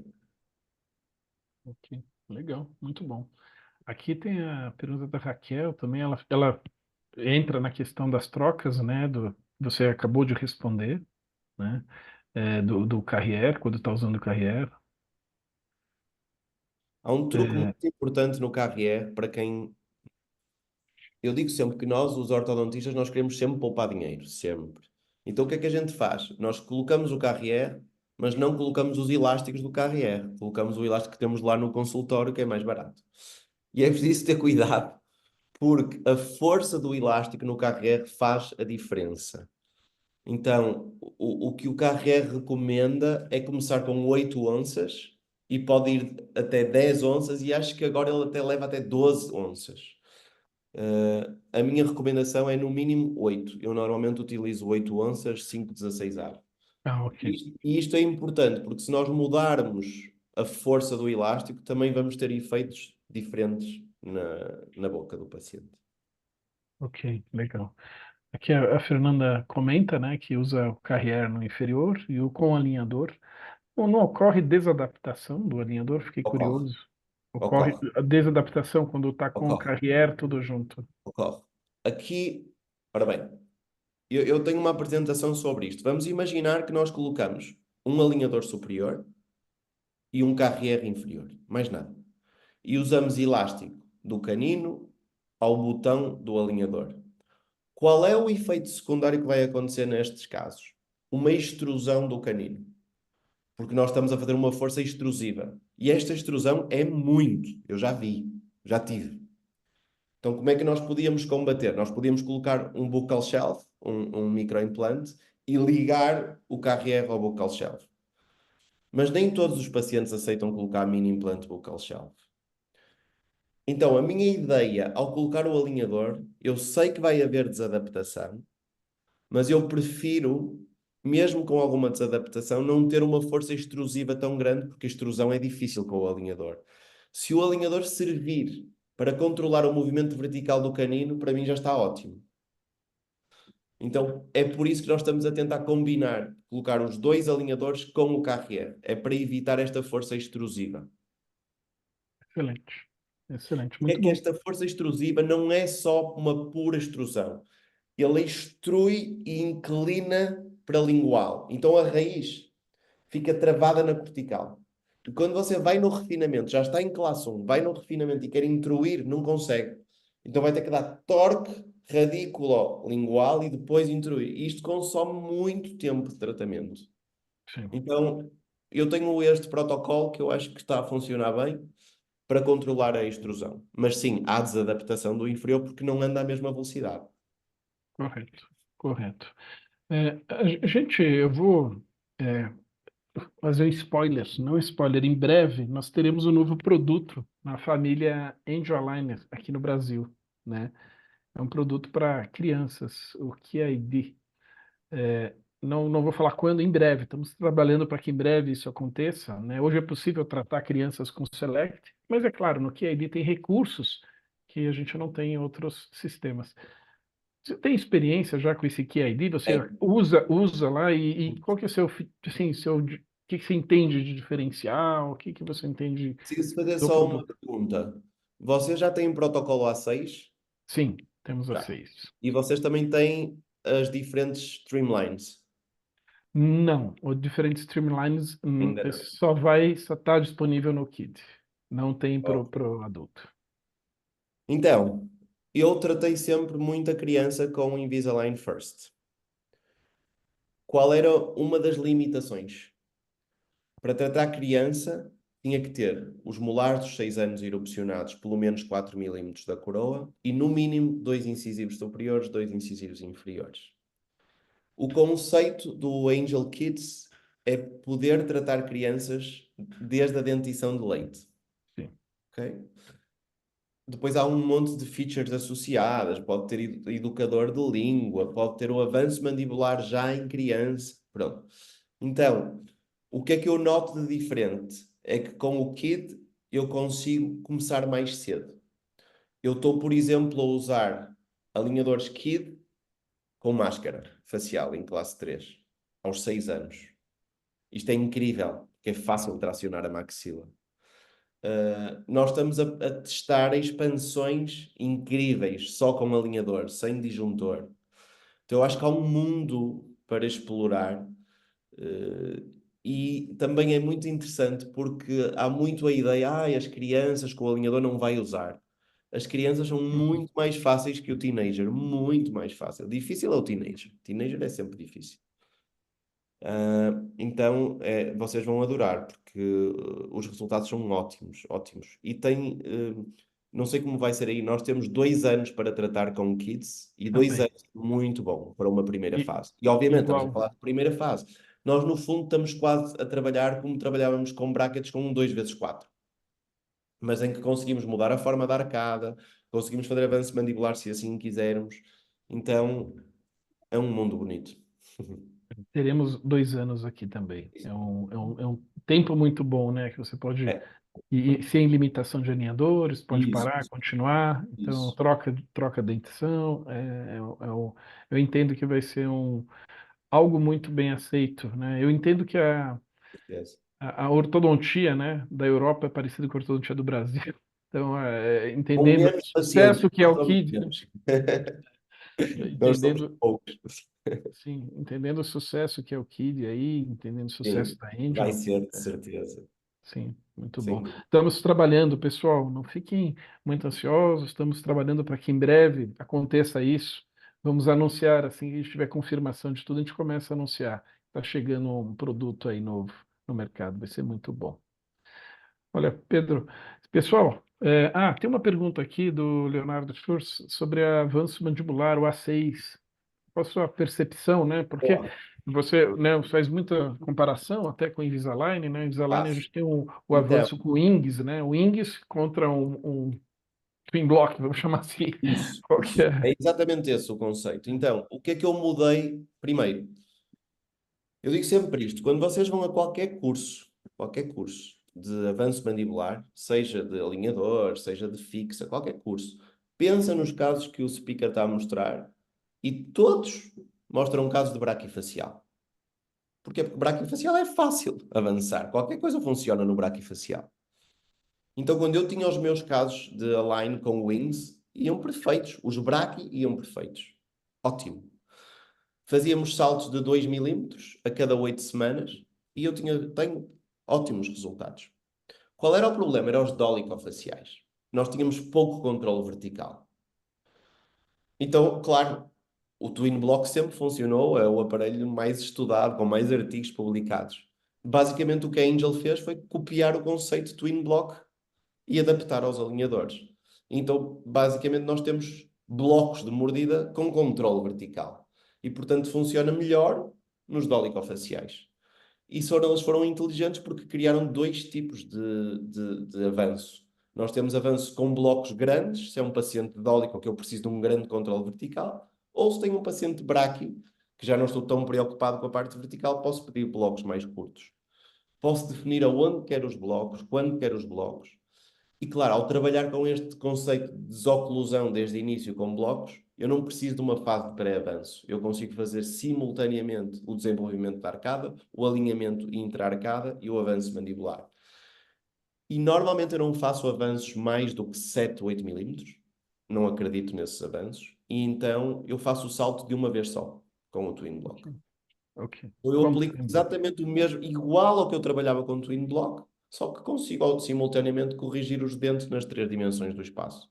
Ok, legal, muito bom. Aqui tem a pergunta da Raquel também, ela entra na questão das trocas, né, você acabou de responder, né, do Carrier, quando está usando o Carrier. Há um truque É, muito importante no Carrier para quem. Eu digo sempre que nós, os ortodontistas, nós queremos sempre poupar dinheiro, sempre. Então o que é que a gente faz? Nós colocamos o Carrier, mas não colocamos os elásticos do Carrier. Colocamos o elástico que temos lá no consultório, que é mais barato. E é preciso ter cuidado, porque a força do elástico no Carrier faz a diferença. Então, o que o Carrier recomenda é começar com 8 onças e pode ir até 10 onças e acho que agora ele até leva até 12 onças. A minha recomendação é no mínimo 8. Eu normalmente utilizo 8 onças, 5,16 ar. ok, E isto é importante, porque se nós mudarmos a força do elástico, também vamos ter efeitos diferentes na boca do paciente. ok, legal. Aqui a Fernanda comenta, né, que usa o Carrier no inferior e o com alinhador. Não ocorre desadaptação do alinhador? Fiquei Ocorre, curioso. Ocorre ocorre, a desadaptação quando está com o ocorre, Carrier tudo junto. ocorre. Aqui, ora bem, eu tenho uma apresentação sobre isto. Vamos imaginar que nós colocamos um alinhador superior e um KRR inferior, mais nada. E usamos elástico do canino ao botão do alinhador. Qual é o efeito secundário que vai acontecer nestes casos? Uma extrusão do canino. Porque nós estamos a fazer uma força extrusiva. E esta extrusão é muito. Eu já vi, já tive. Então, como é que nós podíamos combater? Nós podíamos colocar um buccal shelf, um microimplante, e ligar o KRR ao buccal shelf. Mas nem todos os pacientes aceitam colocar mini implante buccal shelf. Então, a minha ideia, ao colocar o alinhador, eu sei que vai haver desadaptação, mas eu prefiro, mesmo com alguma desadaptação, não ter uma força extrusiva tão grande, porque a extrusão é difícil com o alinhador. Se o alinhador servir para controlar o movimento vertical do canino, para mim já está ótimo. Então, é por isso que nós estamos a tentar combinar, colocar os dois alinhadores com o KRR. É para evitar esta força extrusiva. Excelente. Excelente, É muito que bom. esta força extrusiva não é só uma pura extrusão. Ele extrui e inclina para lingual. Então a raiz fica travada na cortical. E quando você vai no refinamento, já está em classe 1, vai no refinamento e quer intruir, não consegue. Então vai ter que dar torque radículo-lingual e depois intruir. E isto consome muito tempo de tratamento. Sim, Então eu tenho este protocolo que eu acho que está a funcionar bem para controlar a extrusão. Mas sim, há desadaptação do inferior porque não anda à mesma velocidade. correto, correto. Gente, eu vou fazer um spoiler, não spoiler. Em breve, nós teremos um novo produto na família Angel Aligner aqui no Brasil, né? É um produto para crianças, o QID. É, não vou falar quando, em breve. Estamos trabalhando para que em breve isso aconteça, né? Hoje é possível tratar crianças com Select, mas é claro, no QID tem recursos que a gente não tem em outros sistemas. Você tem experiência já com esse QID? Você É, usa lá e qual que é o seu, assim, o que você entende de diferencial? O que você entende preciso fazer do só uma produto? pergunta. Vocês já têm protocolo A6? Sim, temos a Já. 6. E vocês também têm as diferentes streamlines? Não, o diferentes streamlines Ainda não. só está disponível no Kid. Não tem Ok. pro adulto. Então, eu tratei sempre muita criança com o Invisalign First. Qual era uma das limitações? Para tratar criança, tinha que ter os molares dos 6 anos erupcionados pelo menos 4 milímetros da coroa e, no mínimo, dois incisivos superiores, dois incisivos inferiores. O conceito do Angel Kids é poder tratar crianças desde a dentição de leite. Sim. Ok? Depois há um monte de features associadas. Pode ter educador de língua, pode ter o avanço mandibular já em criança. Pronto. Então, o que é que eu noto de diferente? É que com o Kid eu consigo começar mais cedo. Eu estou, por exemplo, a usar alinhadores Kid com máscara facial em classe 3 aos 6 anos. Isto é incrível, porque é fácil de tracionar a maxila. Nós estamos a testar expansões incríveis, só com alinhador, sem disjuntor. Então eu acho que há um mundo para explorar. E também é muito interessante porque há muito a ideia, as crianças com o alinhador não vai usar. As crianças são Uhum. muito mais fáceis que o teenager, muito mais fácil. Difícil é o teenager. Teenager é sempre difícil. Então, vocês vão adorar, porque os resultados são ótimos, ótimos. E tem, não sei como vai ser aí, nós temos 2 anos para tratar com kids e 2 anos muito bom para uma primeira I- fase. E obviamente estamos a igual. falar de primeira fase. Nós, no fundo, estamos quase a trabalhar como trabalhávamos com brackets com um 2x4, mas em que conseguimos mudar a forma da arcada, conseguimos fazer avanço mandibular se assim quisermos. Então, é um mundo bonito. Teremos 2 anos aqui também. É um tempo muito bom, né? Que você pode É, ir sem limitação de alinhadores, pode isso, parar, continuar. Então, isso. troca a dentição. Eu entendo que vai ser algo muito bem aceito, né? Eu entendo que Yes. a ortodontia, né, da Europa é parecida com a ortodontia do Brasil. Então, Com entendendo o menos pacientes, sucesso que é nós o somos KID, né? menos. Nós somos Entendendo poucos. sim, entendendo o sucesso que é o Kid aí, entendendo o sucesso Sim, da vai Angel. ser de certeza. Sim, muito bom. Sem dúvida. Estamos trabalhando, pessoal, não fiquem muito ansiosos, estamos trabalhando para que em breve aconteça isso. Vamos anunciar, assim que a gente tiver confirmação de tudo, a gente começa a anunciar. Está chegando um produto aí novo no mercado, vai ser muito bom. Olha, Pedro, pessoal, tem uma pergunta aqui do Leonardo Schurz sobre avanço mandibular, o A6. Qual a sua percepção, né? Porque Boa, você, né, faz muita comparação até com o Invisalign, né? Invisalign a faço. gente tem o Então, avanço com o Ings, né? O Ings contra um Twin Block, vamos chamar assim. isso, Qual que isso. é? É exatamente esse o conceito. Então, o que é que eu mudei primeiro? Eu digo sempre isto, quando vocês vão a qualquer curso de avanço mandibular, seja de alinhador, seja de fixa, qualquer curso, pensa nos casos que o speaker está a mostrar e todos mostram um caso de braquifacial. Porquê? Porque braquifacial é fácil avançar. Qualquer coisa funciona no braquifacial. Então, quando eu tinha os meus casos de align com wings, iam perfeitos. Os braqui iam perfeitos. Ótimo. Fazíamos saltos de 2 milímetros a cada 8 semanas e tenho ótimos resultados. Qual era o problema? Eram os dolicofaciais. Nós tínhamos pouco controle vertical. Então, claro, o Twin Block sempre funcionou, é o aparelho mais estudado, com mais artigos publicados. Basicamente, o que a Angel fez foi copiar o conceito de Twin Block e adaptar aos alinhadores. Então, basicamente, nós temos blocos de mordida com controle vertical. E, portanto, funciona melhor nos dolicofaciais. E eles foram inteligentes porque criaram dois tipos de avanço. Nós temos avanço com blocos grandes, se é um paciente dólico que eu preciso de um grande controle vertical, ou se tenho um paciente bráquio, que já não estou tão preocupado com a parte vertical, posso pedir blocos mais curtos. Posso definir aonde quero os blocos, quando quero os blocos. E claro, ao trabalhar com este conceito de desoclusão desde o início com blocos, eu não preciso de uma fase de pré-avanço. Eu consigo fazer simultaneamente o desenvolvimento da arcada, o alinhamento intra-arcada e o avanço mandibular. E normalmente eu não faço avanços mais do que 7, 8 milímetros. Não acredito nesses avanços. E então eu faço o salto de uma vez só, com o Twin Block. Ok. Eu Como aplico Twin Block. exatamente o mesmo, igual ao que eu trabalhava com o Twin Block, só que consigo simultaneamente corrigir os dentes nas três dimensões do espaço.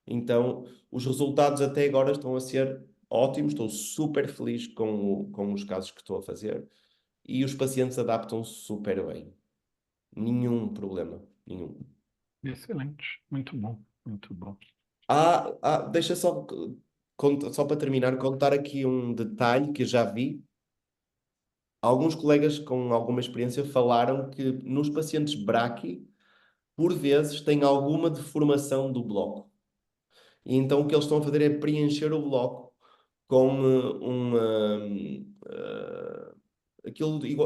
Então, os resultados até agora estão a ser ótimos, estou super feliz com os casos que estou a fazer e os pacientes adaptam-se super bem. Nenhum problema, nenhum. Excelente. Muito bom. Muito bom. Deixa só, só para terminar, contar aqui um detalhe que eu já vi. Alguns colegas com alguma experiência falaram que nos pacientes braqui, por vezes, tem alguma deformação do bloco. E então o que eles estão a fazer é preencher o bloco com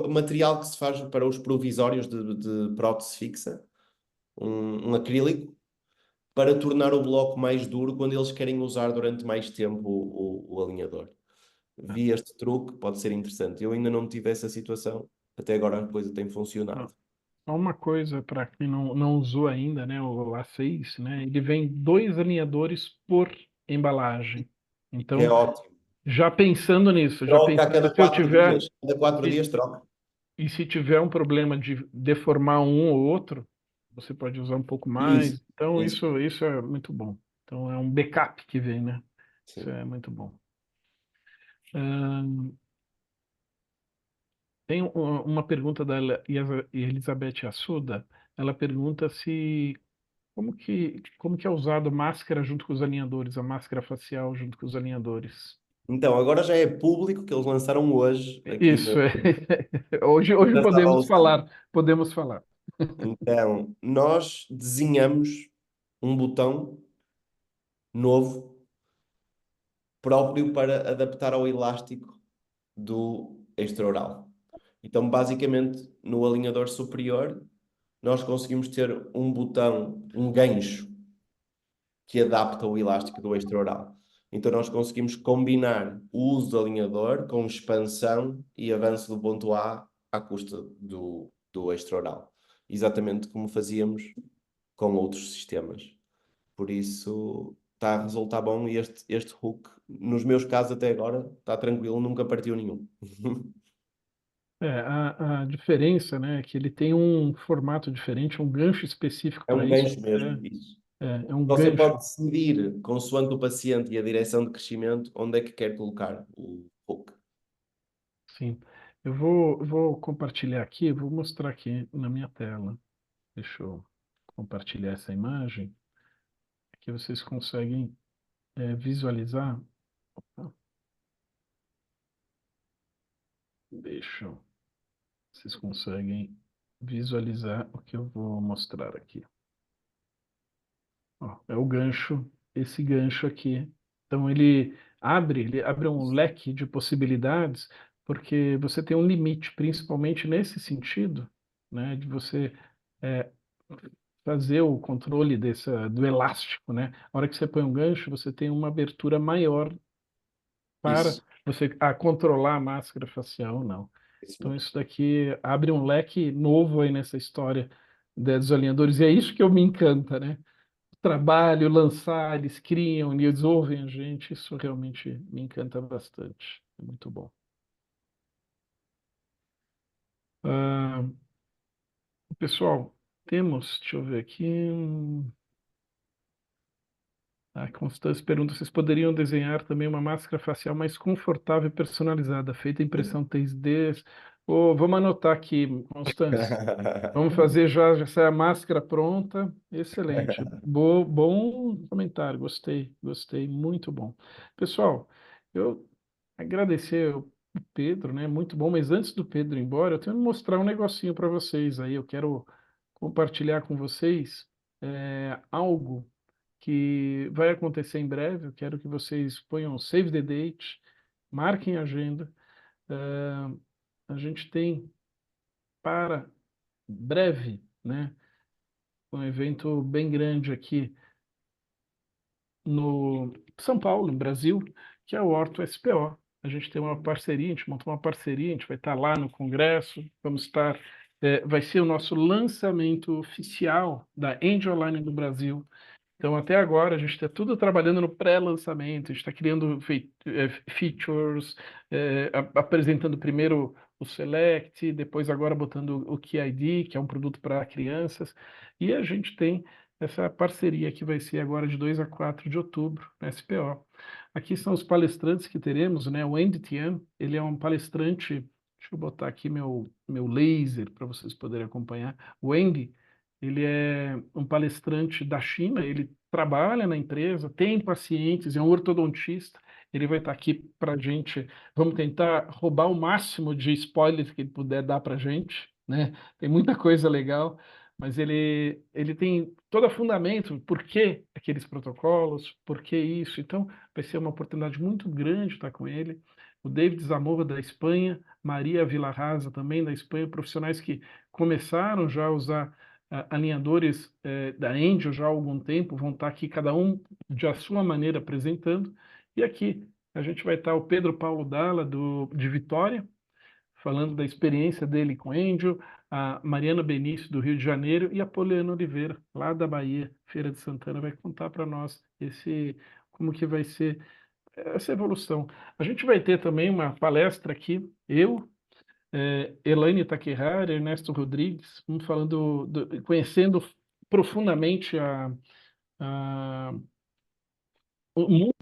material que se faz para os provisórios de prótese fixa, um acrílico, para tornar o bloco mais duro quando eles querem usar durante mais tempo o alinhador. Ah, Vi este truque, pode ser interessante. Eu ainda não tive essa situação, até agora a coisa tem ah. funcionado. Só uma coisa para quem não usou ainda, né? O A6, né? Ele vem dois alinhadores por embalagem. Que é Então, ótimo. já pensando nisso, já Troca a pensando cada se eu 4 dias. tiver Cada 4 dias e, troca. e se tiver um problema de deformar um ou outro, você pode usar um pouco Isso, mais. Então isso. isso é muito bom. Então é um backup que vem, né? Isso Sim. é muito bom. Ahn, tem uma pergunta da Elizabeth Assuda. Ela pergunta se como que é usado máscara junto com os alinhadores, a máscara facial junto com os alinhadores. Então, agora já é público que eles lançaram hoje aqui Isso é. Hoje na sala podemos Alcine. falar, podemos falar. Então, nós desenhamos um botão novo próprio para adaptar ao elástico do extraoral. Então, basicamente, no alinhador superior, nós conseguimos ter um botão, um gancho, que adapta o elástico do extraoral. Então, nós conseguimos combinar o uso do alinhador com expansão e avanço do ponto A à custa do extraoral. Exatamente como fazíamos com outros sistemas. Por isso, está a resultar bom e este hook, nos meus casos até agora, está tranquilo, nunca partiu nenhum. A diferença, né, é que ele tem um formato diferente, um gancho específico É para um isso. gancho mesmo, isso. É um Você gancho. pode decidir, consoante o paciente e a direção de crescimento, onde é que quer colocar o hook. Sim. Eu vou compartilhar aqui, vou mostrar aqui na minha tela. Deixa eu compartilhar essa imagem, que vocês conseguem visualizar. Opa, deixa eu, vocês conseguem visualizar o que eu vou mostrar aqui. Ó, é o gancho, esse gancho aqui. Então ele abre um leque de possibilidades, porque você tem um limite, principalmente nesse sentido, né, de você é, fazer o controle do elástico, né? A hora que você põe um gancho, você tem uma abertura maior para Isso, você controlar a máscara facial ou não. isso Então mesmo. isso daqui abre um leque novo aí nessa história dos alinhadores, e é isso que eu me encanta, né? Trabalho, lançar, eles criam, eles ouvem a gente, isso realmente me encanta bastante. É muito bom. Ah, pessoal, deixa eu ver aqui. A Constância pergunta: vocês poderiam desenhar também uma máscara facial mais confortável e personalizada, feita em impressão 3D? Oh, vamos anotar aqui, Constância. Vamos fazer já sai a máscara pronta. Excelente. Bom comentário. Gostei. Muito bom. Pessoal, eu agradecer o Pedro, né? Muito bom. Mas antes do Pedro ir embora, eu tenho que mostrar um negocinho para vocês aí. Eu quero compartilhar com vocês algo que vai acontecer em breve. Eu quero que vocês ponham save the date, marquem a agenda. Eh, a gente tem para breve, né? Um evento bem grande aqui no São Paulo, no Brasil, que é o Orto SPO. A gente tem uma parceria, a gente montou uma parceria, a gente vai estar lá no congresso, vamos estar, vai ser o nosso lançamento oficial da Angel Online do Brasil. Então, até agora, a gente está tudo trabalhando no pré-lançamento, a gente está criando features, apresentando primeiro o Select, depois agora botando o KeyID, que é um produto para crianças, e a gente tem essa parceria que vai ser agora de 2 a 4 de outubro, na SPO. Aqui são os palestrantes que teremos, né? O Andy Tian, ele é um palestrante, deixa eu botar aqui meu laser para vocês poderem acompanhar. O Andy, ele é um palestrante da China, ele trabalha na empresa, tem pacientes, é um ortodontista. Ele vai estar aqui para a gente. Vamos tentar roubar o máximo de spoilers que ele puder dar para a gente, né? Tem muita coisa legal, mas ele tem todo o fundamento, por que aqueles protocolos, por que isso. Então, vai ser uma oportunidade muito grande estar com ele. O David Zamora, da Espanha, Maria Villarraza, também da Espanha, profissionais que começaram já a usar alinhadores da Angel já há algum tempo, vão estar aqui cada um de a sua maneira apresentando. E aqui a gente vai estar o Pedro Paulo Dalla, de Vitória, falando da experiência dele com Angel, a Mariana Benício, do Rio de Janeiro, e a Poliana Oliveira, lá da Bahia, Feira de Santana, vai contar para nós como que vai ser essa evolução. A gente vai ter também uma palestra aqui, eu, Elaine Takehara, Ernesto Rodrigues, vamos falando, conhecendo profundamente o mundo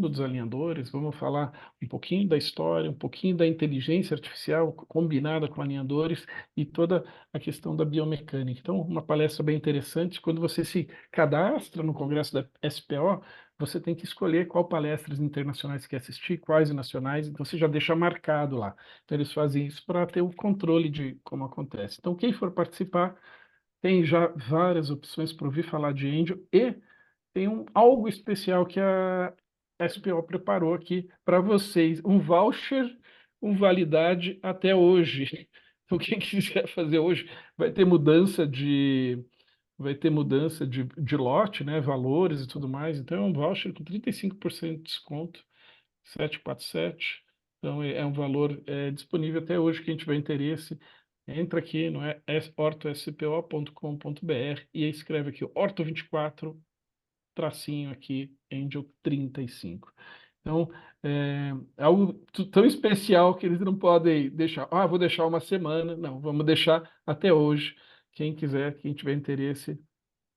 dos alinhadores, vamos falar um pouquinho da história, um pouquinho da inteligência artificial combinada com alinhadores e toda a questão da biomecânica. Então, uma palestra bem interessante. Quando você se cadastra no Congresso da SPO, você tem que escolher qual palestras internacionais quer assistir, quais nacionais, então você já deixa marcado lá. Então, eles fazem isso para ter o controle de como acontece. Então, quem for participar, tem já várias opções para ouvir falar de Angel e tem algo especial que a SPO preparou aqui para vocês, um voucher com validade até hoje. Então, quem quiser fazer hoje, vai ter mudança de lote, né, valores e tudo mais. Então, é um voucher com 35% de desconto, 747. Então, é um valor disponível até hoje. Quem tiver interesse, entra aqui no ortospo.com.br e escreve aqui Orto24 tracinho aqui, Angel 35. Então, é algo tão especial que eles não podem deixar. Ah, vou deixar uma semana. Não, vamos deixar até hoje. Quem quiser, quem tiver interesse,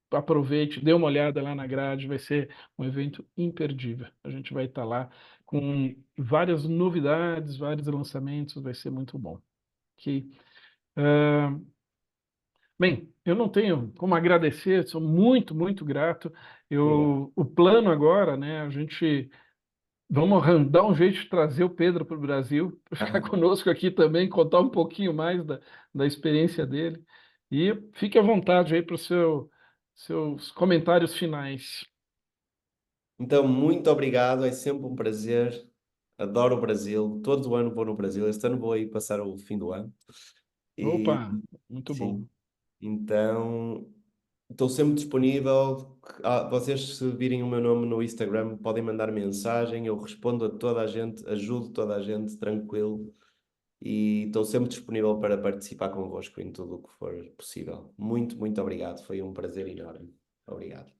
aproveite, dê uma olhada lá na grade, vai ser um evento imperdível. A gente vai estar lá com várias novidades, vários lançamentos, vai ser muito bom. Ok? Ah, bem, eu não tenho como agradecer, sou muito, muito grato. Obrigado. O plano agora, né, a gente vamos dar um jeito de trazer o Pedro para o Brasil, para ficar conosco aqui também, contar um pouquinho mais da experiência dele. E fique à vontade aí para os seus comentários finais. Então, muito obrigado, é sempre um prazer. Adoro o Brasil, todo ano vou no Brasil. Este ano vou aí passar o fim do ano. E Opa, muito bom. sim, então estou sempre disponível. Vocês, se virem o meu nome no Instagram, podem mandar mensagem. Eu respondo a toda a gente, ajudo toda a gente, tranquilo. E estou sempre disponível para participar convosco em tudo o que for possível. Muito, muito obrigado. Foi um prazer enorme. Obrigado.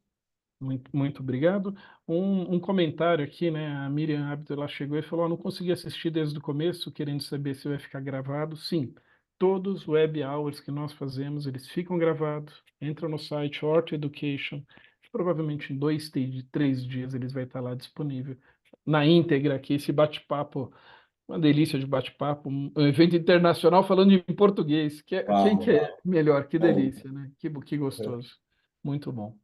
Muito, muito obrigado. Um comentário aqui, né? A Miriam Abdo, ela chegou e falou: "Eu não consegui assistir desde o começo, querendo saber se vai ficar gravado." Sim, todos os web hours que nós fazemos, eles ficam gravados. Entra no site Horto Education. Provavelmente em 3 dias eles vai estar lá disponível. Na íntegra aqui, esse bate-papo, uma delícia de bate-papo, um evento internacional falando em português. Quem Uau, que é melhor? Que uau. delícia, né? Que gostoso. Muito bom.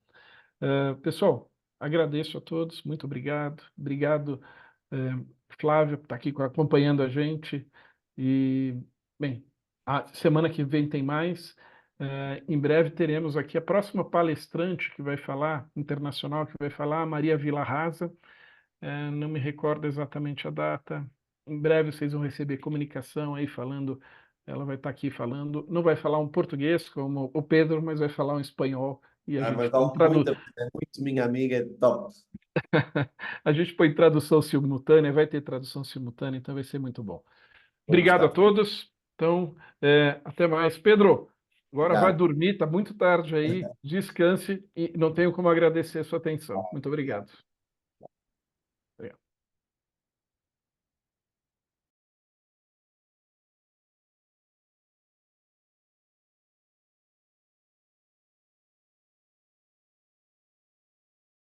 Pessoal, agradeço a todos, muito obrigado. Obrigado, Flávio, por estar aqui acompanhando a gente. E, bem, a semana que vem tem mais. Em breve teremos aqui a próxima palestrante que vai falar, internacional, que vai falar, a Maria Villarraza. Não me recordo exatamente a data. Em breve vocês vão receber comunicação aí falando. Ela vai estar aqui falando. Não vai falar um português como o Pedro, mas vai falar um espanhol. E a gente Mas põe vale muito, é muito minha amiga, é top. a gente põe tradução simultânea, vai ter tradução simultânea, então vai ser muito bom. Vou Obrigado a gostar. todos. Então, até mais. Pedro, agora vai Obrigado. dormir, está muito tarde aí. Descanse e não tenho como agradecer a sua atenção. Muito obrigado.